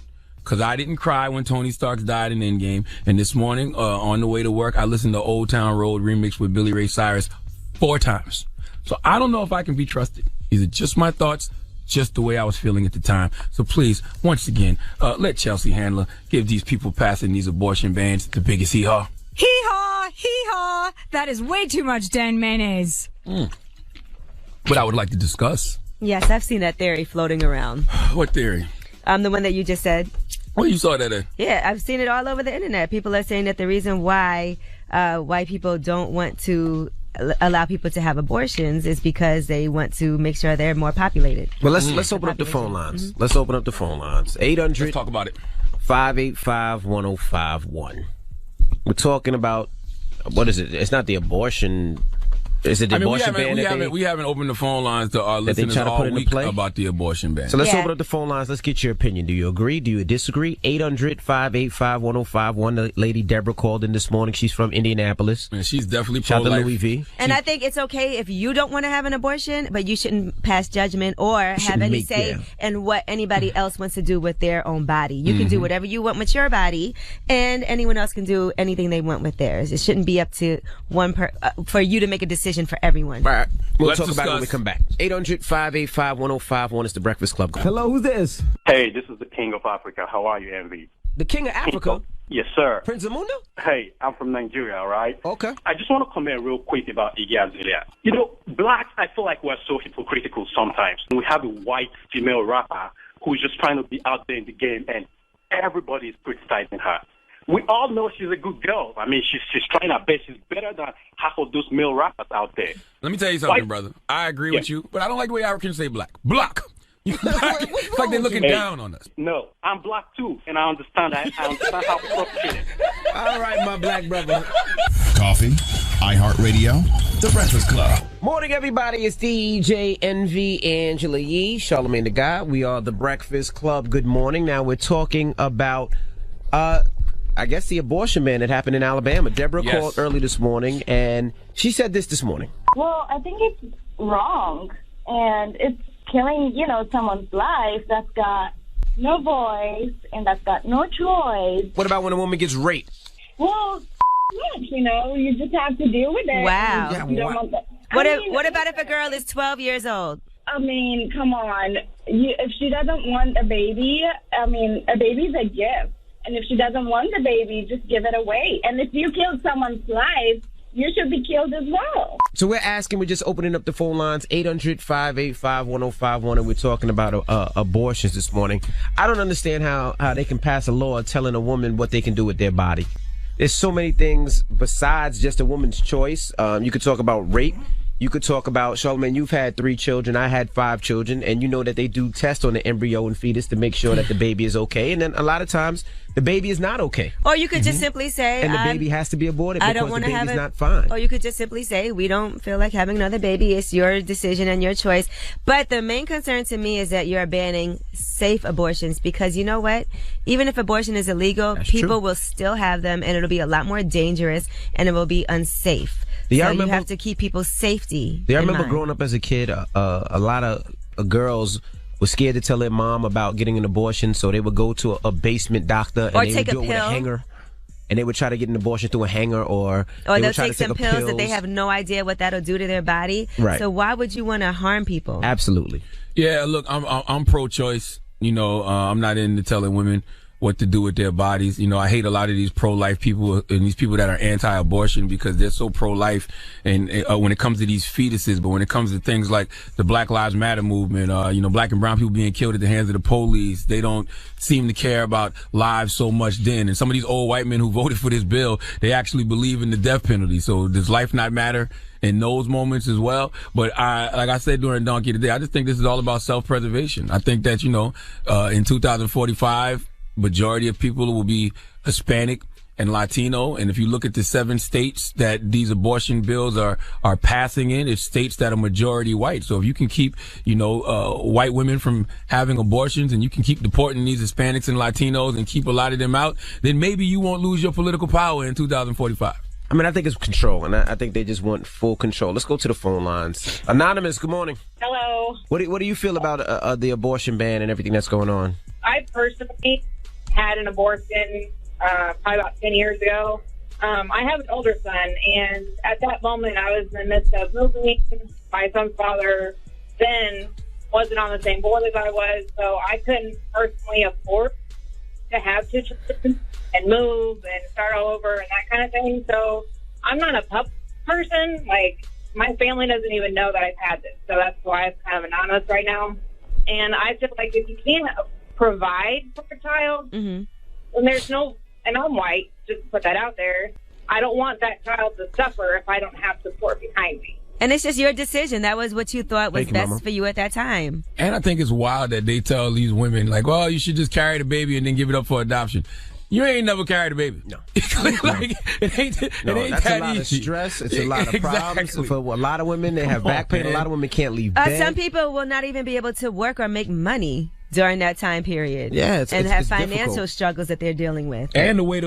because I didn't cry when Tony Stark died in Endgame. And this morning, on the way to work, I listened to Old Town Road remix with Billy Ray Cyrus 4 times. So I don't know if I can be trusted. These are just my thoughts, just the way I was feeling at the time. So please, once again, let Chelsea Handler give these people passing these abortion bans the biggest hee-haw. Hee-haw, hee-haw. That is way too much Dan mayonnaise. But I would like to discuss. Yes, I've seen that theory floating around. What theory? The one that you just said. Well, you saw that in? Yeah, I've seen it all over the internet. People are saying that the reason why white people don't want to allow people to have abortions is because they want to make sure they're more populated. Well, let's open up the phone lines. Let's open up the phone lines. 800. Let's talk about it. 585-1051. We're talking about, what is it? It's not the abortion. Is it the abortion ban? We haven't opened the phone lines to our listeners all week about the abortion ban. So let's open up the phone lines. Let's get your opinion. Do you agree? Do you disagree? 800-585-1051. The lady Deborah called in this morning. She's from Indianapolis. And she's definitely pro-life. Shout out to Louis V. And I think it's okay if you don't want to have an abortion, but you shouldn't pass judgment or have any say in what anybody else wants to do with their own body. You can do whatever you want with your body, and anyone else can do anything they want with theirs. It shouldn't be up to one for you to make a decision for everyone. All right. We'll talk about it when we come back. 800-585-1051 is the Breakfast Club. Hello, who's this? Hey, this is the King of Africa. How are you, Envy? The King of Africa? Yes, sir. Prince Zamunda? Hey, I'm from Nigeria, all right? Okay. I just want to comment real quick about Iggy Azalea. You know, blacks, I feel like we're so hypocritical sometimes. We have a white female rapper who's just trying to be out there in the game, and everybody's criticizing her. We all know she's a good girl. I mean, she's trying her best. She's better than half of those male rappers out there. Let me tell you something, brother. I agree with you, but I don't like the way Africans say black. Black. It's like they're looking down on us. No, I'm black too, and I understand that. I understand how frustrated. All right, my black brother. Coffee, iHeartRadio, The Breakfast Club. Morning, everybody. It's DJ Envy, Angela Yee, Charlamagne the God. We are The Breakfast Club. Good morning. Now we're talking about I guess the abortion ban that happened in Alabama. Deborah called early this morning, and she said this morning. Well, I think it's wrong, and it's killing, someone's life that's got no voice and that's got no choice. What about when a woman gets raped? Well, you just have to deal with it. Wow. What about if a girl is 12 years old? I mean, come on. If she doesn't want a baby, a baby's a gift. And if she doesn't want the baby, just give it away. And if you killed someone's life, you should be killed as well. So we're just opening up the phone lines, 800-585-1051, and we're talking about abortions this morning. I don't understand how they can pass a law telling a woman what they can do with their body. There's so many things besides just a woman's choice. You could talk about rape. You could talk about, Charlamagne, you've had 3 children. I had 5 children. And you know that they do test on the embryo and fetus to make sure that the baby is okay. And then a lot of times, the baby is not okay. Or you could just simply say... And the baby has to be aborted because the baby's not fine. Or you could just simply say, we don't feel like having another baby. It's your decision and your choice. But the main concern to me is that you're banning safe abortions because you know what? Even if abortion is illegal, people will still have them and it'll be a lot more dangerous and it will be unsafe. You have to keep people's safety. I remember growing up as a kid, a lot of girls were scared to tell their mom about getting an abortion, so they would go to a basement doctor and they would do it with a hanger. And they would try to get an abortion through a hanger or they'll take some pills that they have no idea what that'll do to their body. Right. So why would you want to harm people? Absolutely. Yeah, look, I'm pro-choice. I'm not into telling women what to do with their bodies. I hate a lot of these pro-life people and these people that are anti-abortion because they're so pro-life and when it comes to these fetuses, but when it comes to things like the Black Lives Matter movement, black and brown people being killed at the hands of the police, they don't seem to care about lives so much then. And some of these old white men who voted for this bill, they actually believe in the death penalty. So does life not matter in those moments as well? But like I said during Donkey today, I just think this is all about self-preservation. I think that, in 2045, majority of people will be Hispanic and Latino. And if you look at the 7 states that these abortion bills are passing in, it's states that are majority white. So if you can keep, white women from having abortions, and you can keep deporting these Hispanics and Latinos and keep a lot of them out, then maybe you won't lose your political power in 2045. I mean, I think it's control, and I think they just want full control. Let's go to the phone lines. Anonymous, good morning. Hello. What do you feel about the abortion ban and everything that's going on? I personally had an abortion probably about 10 years ago. I have an older son, and at that moment, I was in the midst of moving. My son's father then wasn't on the same board as I was, so I couldn't personally afford to have 2 children and move and start all over and that kind of thing. So I'm not a pup person. Like, my family doesn't even know that I've had this. So that's why it's kind of anonymous right now. And I feel like if you can't provide for a child, then there's no, and I'm white, just to put that out there, I don't want that child to suffer if I don't have support behind me. And it's just your decision. That was what you thought was best Mama. for you at that time. And I think it's wild that they tell these women, like, well, you should just carry the baby and then give it up for adoption. You ain't never carried a baby. No. Like, it ain't that's that a lot easy. of stress. It's a lot of problems. Exactly. For a lot of women, they have back pain. A lot of women can't leave bed. Some people will not even be able to work or make money during that time period. Yeah, and have it's financial difficult. struggles that they're dealing with. And the way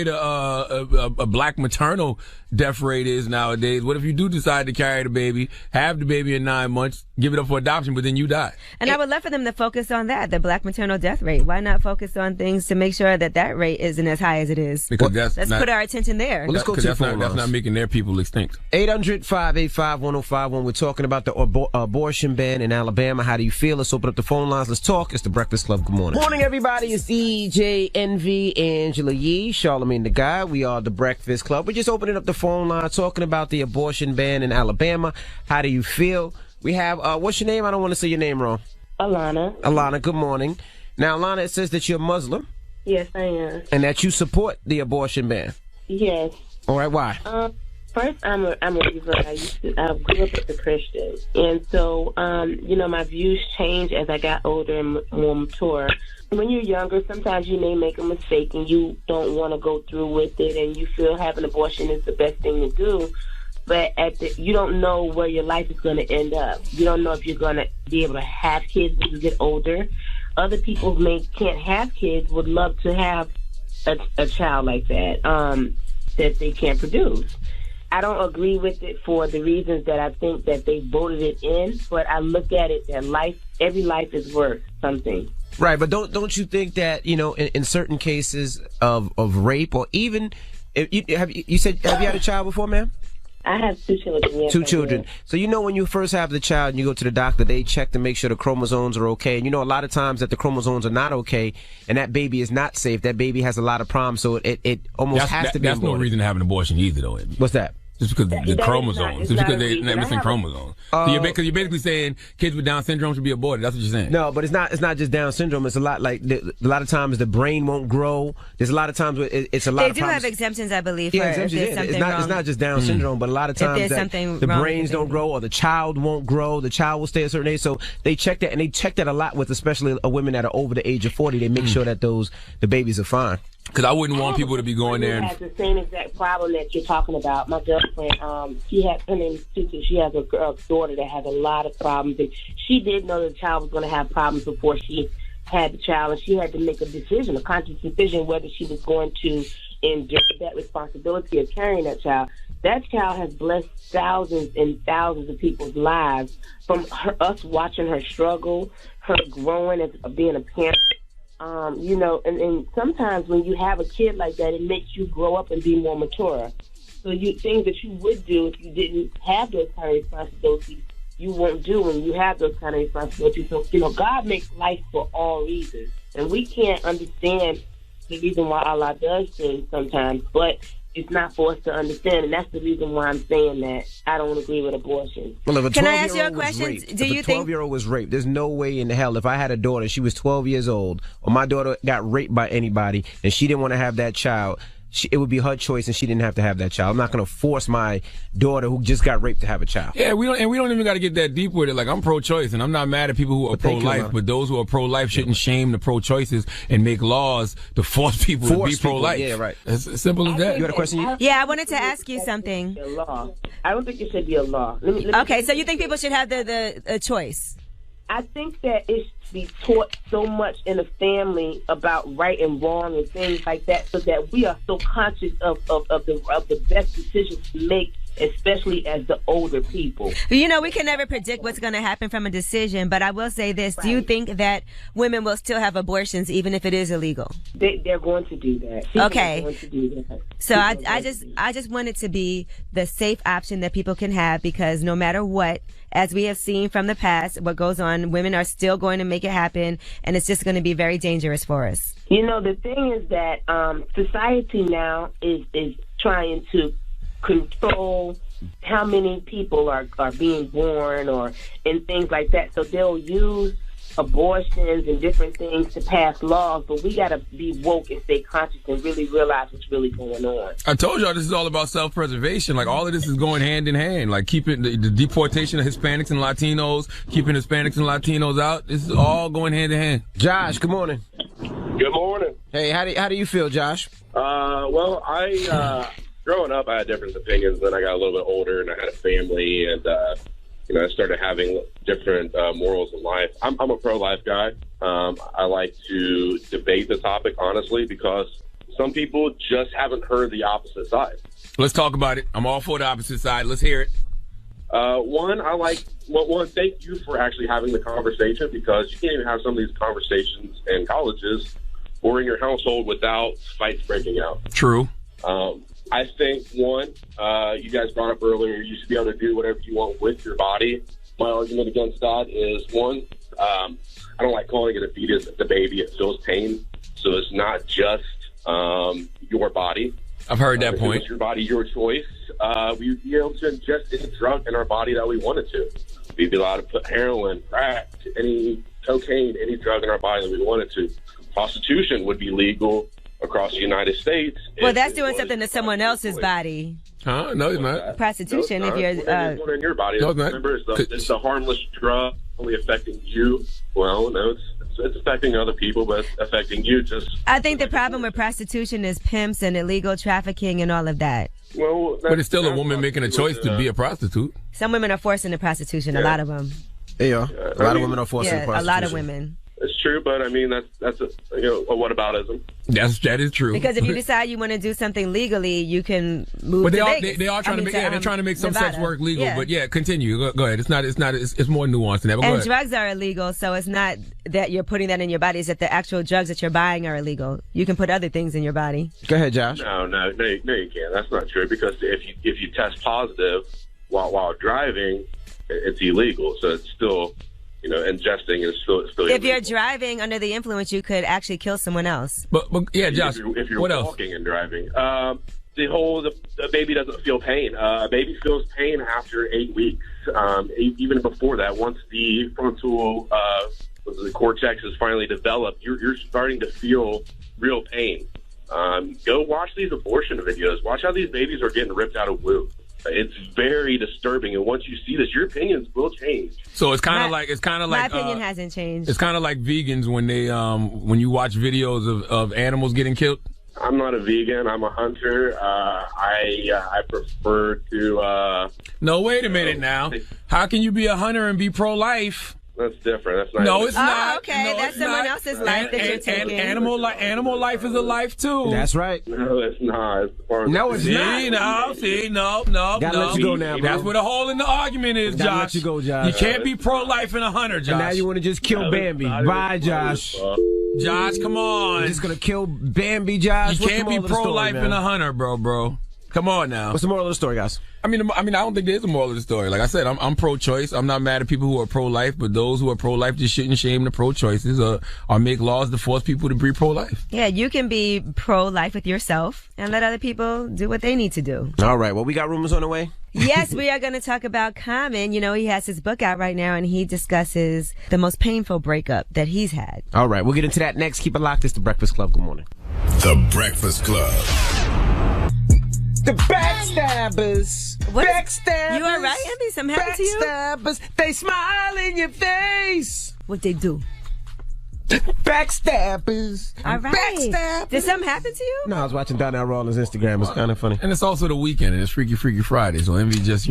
a black maternal death rate is nowadays. What if you do decide to carry the baby, have the baby in 9 months, give it up for adoption, but then you die? And I would love for them to focus on that, the black maternal death rate. Why not focus on things to make sure that rate isn't as high as it is? Because let's put our attention there. Well, let's go to the phone that's not making their people extinct. 800-585-1051. We're talking about the abortion ban in Alabama. How do you feel? Let's open up the phone lines. Let's talk. It's the Breakfast Club. Good morning. Morning, everybody. It's EJ, Envy, Angela Yee, Charlamagne the Guy. We are the Breakfast Club. We're just opening up the phone line, talking about the abortion ban in Alabama. How do you feel? We have, what's your name? I don't want to say your name wrong. Alana. Alana, good morning. Now, Alana, it says that you're Muslim. Yes, I am. And that you support the abortion ban. Yes. All right, why? First, I'm a revert. I grew up as a Christian, and so my views changed as I got older and more mature. When you're younger, sometimes you may make a mistake and you don't want to go through with it, and you feel having an abortion is the best thing to do. But you don't know where your life is going to end up. You don't know if you're going to be able to have kids when you get older. Other people can't have kids, would love to have a child like that that they can't produce. I don't agree with it for the reasons that I think that they voted it in, but I look at it that every life is worth something. Right, but don't you think that, in certain cases of rape, or even have you had a child before, ma'am? I have 2 children. Yes, 2 children. So when you first have the child and you go to the doctor, they check to make sure the chromosomes are okay. And a lot of times that the chromosomes are not okay and that baby is not safe. That baby has a lot of problems. So it almost has to be That's no reason to have an abortion either, though. What's that? Just because the chromosomes. Just because they're missing chromosomes. So you're basically saying kids with Down syndrome should be aborted. That's what you're saying. No, but it's not just Down syndrome. It's a lot a lot of times the brain won't grow. There's a lot of times where it's a lot they of do problems. have exemptions, I believe. Yeah, for exemptions. if there's something wrong. It's not just Down syndrome, but a lot of times that the brains don't grow, or the child won't grow. The child will stay a certain age. So they check that, and they check that a lot with especially women that are over the age of 40. They make sure that the babies are fine. Because I wouldn't want people to be going there. Has the same exact problem that you're talking about. My girlfriend, her name is Tutu. She has a daughter that has a lot of problems, and she did know the child was going to have problems before she had the child, and she had to make a conscious decision, whether she was going to endure that responsibility of carrying that child. That child has blessed thousands and thousands of people's lives from us watching her struggle, her growing as being a parent. And sometimes when you have a kid like that, it makes you grow up and be more mature. So things that you would do if you didn't have those kind of responsibilities, you won't do when you have those kind of responsibilities. So, God makes life for all reasons. And we can't understand the reason why Allah does things sometimes, but it's not for us to understand, and that's the reason why I'm saying that I don't agree with abortion. Well, if a 12-year-old Can I ask you a question? If a 12-year-old was raped, there's no way in hell, if I had a daughter, she was 12 years old, or my daughter got raped by anybody, and she didn't want to have that child, it would be her choice and she didn't have to have that child. I'm not going to force my daughter who just got raped to have a child. Yeah, we don't even got to get that deep with it. Like, I'm pro-choice, and I'm not mad at people who are pro-life, but those who are pro-life shouldn't shame the pro-choices and make laws to force people to be pro-life. Yeah, right. It's as simple as that. You got a question? Yeah, I wanted to ask you something. I don't think it should be a law. Okay, so you think people should have the choice? I think that it should be taught so much in the family about right and wrong and things like that, so that we are so conscious of the best decisions to make, especially as the older people. You know, we can never predict what's going to happen from a decision, but I will say this. Right. Do you think that women will still have abortions even if it is illegal? They're going to do that. Okay. Going to do that. So I just want it to be the safe option that people can have, because no matter what, as we have seen from the past, what goes on, women are still going to make it happen, and it's just going to be very dangerous for us. You know, the thing is that society now is trying to control how many people are being born and things like that. So they'll use abortions and different things to pass laws, but we got to be woke and stay conscious and really realize what's really going on. I told y'all this is all about self-preservation. Like, all of this is going hand in hand. Like, keeping the deportation of Hispanics and Latinos, keeping Hispanics and Latinos out. This is all going hand in hand. Josh, good morning. Good morning. Hey, how do you feel, Josh? Well, growing up, I had different opinions. Then I got a little bit older, and I had a family, and I started having different morals in life. I'm a pro-life guy. I like to debate the topic, honestly, because some people just haven't heard the opposite side. Let's talk about it. I'm all for the opposite side. Let's hear it. One, thank you for actually having the conversation, because you can't even have some of these conversations in colleges or in your household without fights breaking out. True. I think, one, you guys brought up earlier, you should be able to do whatever you want with your body. My argument against that is, one, I don't like calling it a fetus. It's a baby. It feels pain. So it's not just your body. I've heard that point. It's your body, your choice. We'd be able to ingest any drug in our body that we wanted to. We'd be allowed to put heroin, crack, any cocaine, any drug in our body that we wanted to. Prostitution would be legal across the United States. Well, that's doing something to someone else's body. Huh? No, it's not. Prostitution, no, if you're... one in your body. No, it's not. Remember, it's a harmless drug, only affecting you. Well, no, it's affecting other people, but it's affecting you just... I think the problem with prostitution is pimps and illegal trafficking and all of that. Well, but it's still a woman making a choice to be a prostitute. Some women are forced into prostitution, a lot of them. Yeah, a lot of women are forced into prostitution. a lot of women. It's true, but I mean that's a whataboutism. That is true. Because if you decide you want to do something legally, you can move. But to Vegas. they are trying to make they're trying to make some Nevada. sex work legal. Yeah. But yeah, continue. Go ahead. It's more nuanced than that. But go and ahead. drugs are illegal, so it's not that you're putting that in your body. It's that the actual drugs that you're buying are illegal. You can put other things in your body. Go ahead, Josh. No, you can't. That's not true, because if you test positive while driving, it's illegal. So it's still. Ingesting is still If illegal. you're driving under the influence, you could actually kill someone else. But yeah, Josh. If you're what else? walking and driving, the baby doesn't feel pain. A baby feels pain after 8 weeks. Even before that, once the frontal the cortex is finally developed, you're starting to feel real pain. Go watch these abortion videos. Watch how these babies are getting ripped out of womb. It's very disturbing, and once you see this, your opinions will change. So it's kind of like my opinion hasn't changed. It's kind of like vegans when they when you watch videos of animals getting killed. I'm not a vegan. I'm a hunter. I prefer to. No, wait a minute now. How can you be a hunter and be pro-life? That's different. That's not. No, it's not. Oh, okay, no, that's someone else's life that you're taking. Animal life is a life too. That's right. No, it's not. No, it's not. No. Gotta let you go now, bro. That's where the hole in the argument is, Gotta Josh. let you go, Josh. You can't be pro-life and a hunter, Josh. And now you want to just kill Bambi. Bye, Josh. Josh, come on. You're just gonna kill Bambi, Josh. You can't be pro-life and a hunter, bro. Come on now. What's the moral of the story, guys? I mean, I don't think there's a moral of the story. Like I said, I'm pro-choice. I'm not mad at people who are pro-life, but those who are pro-life just shouldn't shame the pro-choices or make laws to force people to be pro-life. Yeah, you can be pro-life with yourself and let other people do what they need to do. All right. Well, we got rumors on the way. Yes, we are going to talk about Common. You know, he has his book out right now, and he discusses the most painful breakup that he's had. All right. We'll get into that next. Keep it locked. It's The Breakfast Club. Good morning. The Breakfast Club. The backstabbers. Backstabbers. You all right, Andy? Something happened to you? Backstabbers. They smile in your face. What they do? Backstabbers. All right. Backstabbers. Did something happen to you? No, I was watching Donnell Rawlings' Instagram. It's kind of funny. And it's also the weekend, and it's Freaky Freaky Friday, so Envy just,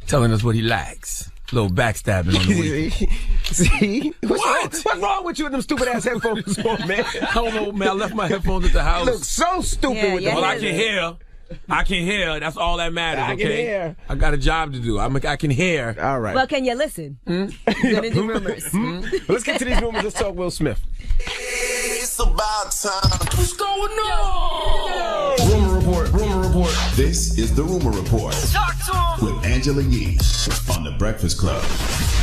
telling us what he likes. A little backstabbing on the weekend. See? What's wrong with you with them stupid ass headphones on, man? I don't know, man. I left my headphones at the house. You look so stupid with them. Well, I can hear. That's all that matters, I okay? can hear. I got a job to do. I can hear. All right. Well, can you listen? Good into rumors. Let's get to these rumors. Let's talk Will Smith. It's about time. What's going on? Rumor report. This is the Rumor Report Talk to him. with Angela Yee on The Breakfast Club.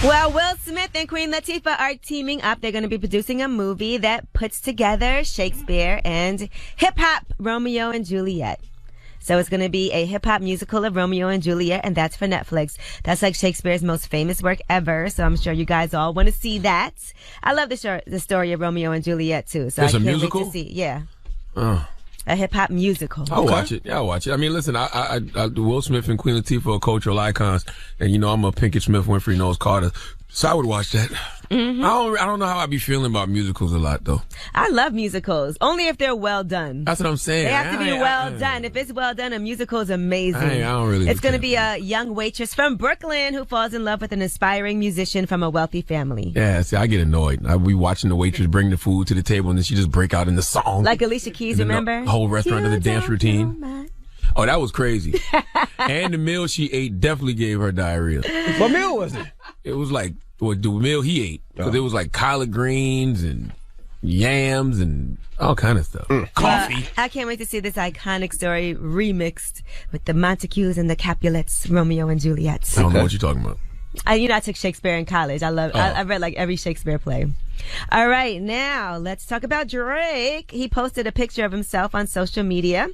Well, Will Smith and Queen Latifah are teaming up. They're going to be producing a movie that puts together Shakespeare and hip-hop Romeo and Juliet. So it's going to be a hip-hop musical of Romeo and Juliet, and that's for Netflix. That's like Shakespeare's most famous work ever, so I'm sure you guys all want to see that. I love the story of Romeo and Juliet, too. So It's I a can't musical? wait to see. Yeah. Oh. A hip-hop musical. I'll watch it. Yeah, I'll watch it. I mean, listen, I Will Smith and Queen Latifah are cultural icons, and I'm a Pinkett Smith, Winfrey knows Carter, so I would watch that. Mm-hmm. I don't know how I be feeling about musicals a lot, though. I love musicals, only if they're well done. That's what I'm saying. They have to be well done. If it's well done, a musical is amazing. I don't really. It's going to be a young waitress from Brooklyn who falls in love with an aspiring musician from a wealthy family. Yeah, see, I get annoyed. I be watching the waitress bring the food to the table, and then she just break out in the song. Like Alicia Keys, remember? The whole restaurant of the dance routine. Oh, that was crazy. And the meal she ate definitely gave her diarrhea. What meal was it? It was like the meal he ate. Because it was like collard greens and yams and all kind of stuff. Coffee. I can't wait to see this iconic story remixed with the Montagues and the Capulets, Romeo and Juliet. I don't know what you're talking about. I took Shakespeare in college. I read like every Shakespeare play. All right, now let's talk about Drake. He posted a picture of himself on social media,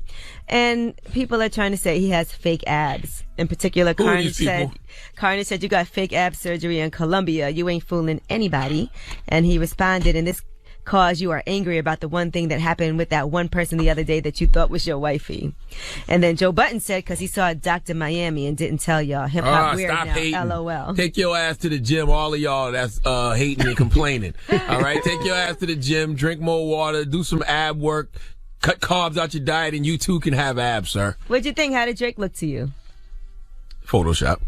and people are trying to say he has fake abs. In particular, Carnage said you got fake ab surgery in Colombia. You ain't fooling anybody. And he responded, and this cause you are angry about the one thing that happened with that one person the other day that you thought was your wifey. And then Joe Budden said, because he saw Dr. Miami and didn't tell y'all. Hip hop weird stop now. hating. LOL. Take your ass to the gym, all of y'all that's hating and complaining. All right, take your ass to the gym, drink more water, do some ab work, cut carbs out your diet, and you too can have abs, sir. What'd you think? How did Drake look to you? Photoshop.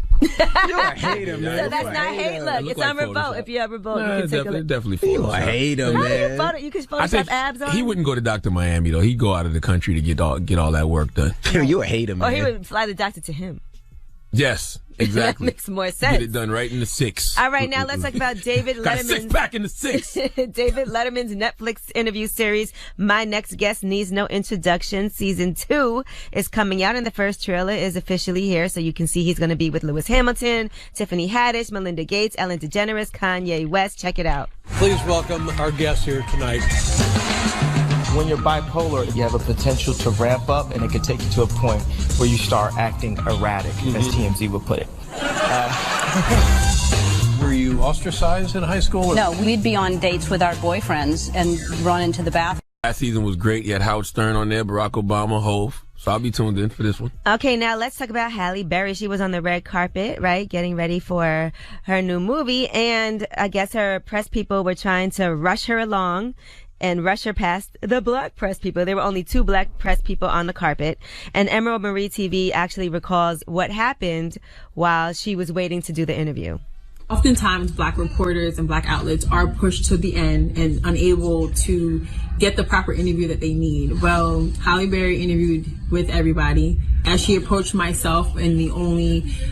You're a hater, man. So that's not hate. Look, it's on Revolt. If you ever vote, you can take a look. Definitely Photoshop. You're a hater, man. You can Photoshop abs on. He wouldn't go to Dr. Miami though. He'd go out of the country to get all that work done. You're a hater, man. Or he would fly the doctor to him. Yes, exactly. That makes more sense. Get it done right in the 6. All right, now let's talk about David Letterman's. Got a 6 back in the 6. David Letterman's Netflix interview series, My Next Guest Needs No Introduction. Season 2 is coming out, and the first trailer is officially here, so you can see he's going to be with Lewis Hamilton, Tiffany Haddish, Melinda Gates, Ellen DeGeneres, Kanye West. Check it out. Please welcome our guest here tonight. When you're bipolar, you have a potential to ramp up, and it could take you to a point where you start acting erratic, as TMZ would put it. Were you ostracized in high school? No, we'd be on dates with our boyfriends and run into the bathroom. Last season was great. You had Howard Stern on there, Barack Obama, Hove. So I'll be tuned in for this one. Okay, now let's talk about Halle Berry. She was on the red carpet, right, getting ready for her new movie, and I guess her press people were trying to rush her along and rush her past the black press people. There were only 2 black press people on the carpet. And Emerald Marie TV actually recalls what happened while she was waiting to do the interview. Oftentimes, black reporters and black outlets are pushed to the end and unable to get the proper interview that they need. Well, Halle Berry interviewed with everybody. As she approached myself, and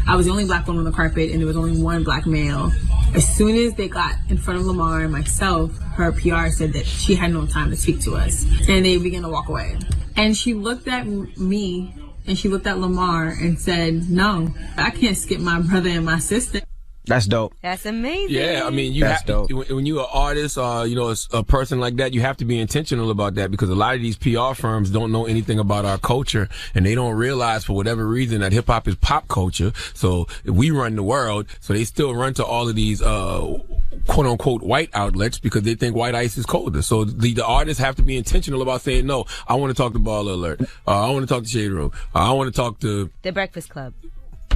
I was the only black woman on the carpet, and there was only one black male. As soon as they got in front of Lamar and myself, her PR said that she had no time to speak to us, and they began to walk away. And she looked at me and she looked at Lamar and said, "No, I can't skip my brother and my sister." That's dope. That's amazing. Yeah, I mean, when you're an artist or, a person like that, you have to be intentional about that, because a lot of these PR firms don't know anything about our culture, and they don't realize for whatever reason that hip hop is pop culture. So we run the world, so they still run to all of these, quote unquote, white outlets because they think white ice is colder. So the artists have to be intentional about saying, no, I want to talk to Ball Alert. I want to talk to Shade Room. I want to talk to The Breakfast Club.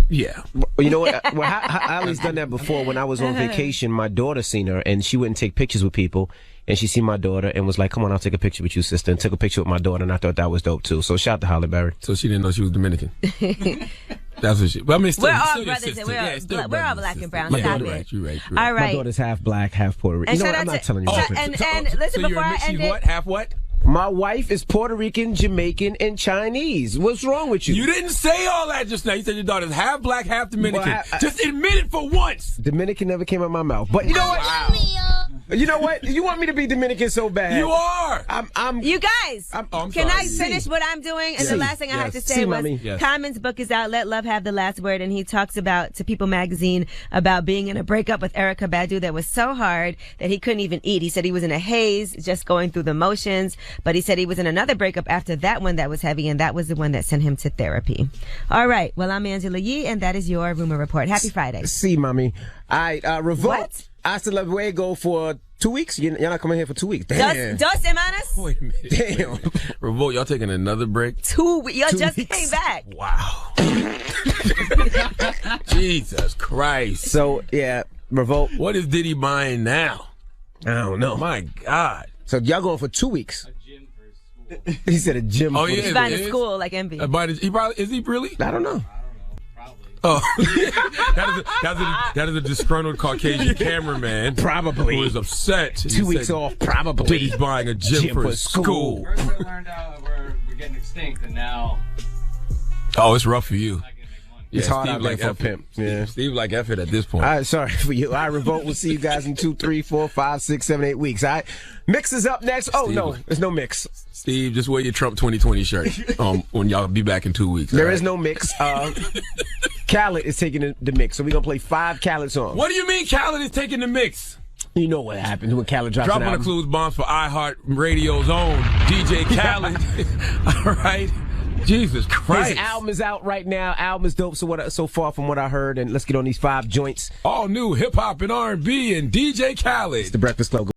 Yeah. You know what? Well, Allie's done that before. When I was on vacation, my daughter seen her, and she wouldn't take pictures with people. And she seen my daughter and was like, "Come on, I'll take a picture with you, sister." And took a picture with my daughter, and I thought that was dope too. So shout out to Holly Berry. So she didn't know she was Dominican. That's what she. But I mean, still, we're all still brothers. your We're all black and brown. Yeah, Stop you're it. right. You're right. All right. My daughter's half black, half Puerto Rican. And You know shout what? I'm out not to- telling you. And listen, before I end it, what? Half what? My wife is Puerto Rican, Jamaican, and Chinese. What's wrong with you? You didn't say all that just now. You said your daughter's half black, half Dominican. Well, just admit it for once. Dominican never came out of my mouth. But you know what? You know what? You want me to be Dominican so bad. You are. I'm You guys, I'm can sorry. I finish what I'm doing? And the last thing I have to say was, mommy. Common's book is out, Let Love Have the Last Word, and he talks about, to People magazine, about being in a breakup with Erykah Badu that was so hard that he couldn't even eat. He said he was in a haze, just going through the motions, but he said he was in another breakup after that one that was heavy, and that was the one that sent him to therapy. All right, well, I'm Angela Yee, and that is your Rumor Report. Happy Friday. See, mommy. I Revolt. What? Hasta luego for 2 weeks. You're not coming here for 2 weeks. Damn. Dos semanas? Wait a minute. Damn. Revolt, y'all taking another break? 2 weeks. Y'all just weeks. came back. Wow. Jesus Christ. So, yeah, Revolt. What is Diddy buying now? I don't know. My God. So y'all going for 2 weeks? He said a gym. Oh, for yeah. He's buying a school like Envy. Is he really? I don't know. Oh, that is a disgruntled Caucasian cameraman. Probably. Who is upset. 2 weeks off, probably. Diddy's buying a gym for his school. First we learned out we're getting extinct, and now... Oh, it's rough for you. It's hard Steve out there like for a F pimp. it. Yeah. Steve like F it at this point. All right, sorry for you. All right, Revolt. We'll see you guys in 2, 3, 4, 5, 6, 7, 8 weeks. All right. Mix is up next. Oh, Steve, no. There's no mix. Steve, just wear your Trump 2020 shirt when y'all be back in 2 weeks. There is no mix. Khaled is taking the mix. So we're going to play 5 Khaled songs. What do you mean Khaled is taking the mix? You know what happens when Khaled drops Dropping an the album. clues bombs for iHeart Radio's own DJ Khaled. All right. Jesus Christ. His album is out right now. Album is dope so far from what I heard. And let's get on these 5 joints. All new hip-hop and R&B and DJ Khaled. It's The Breakfast Club.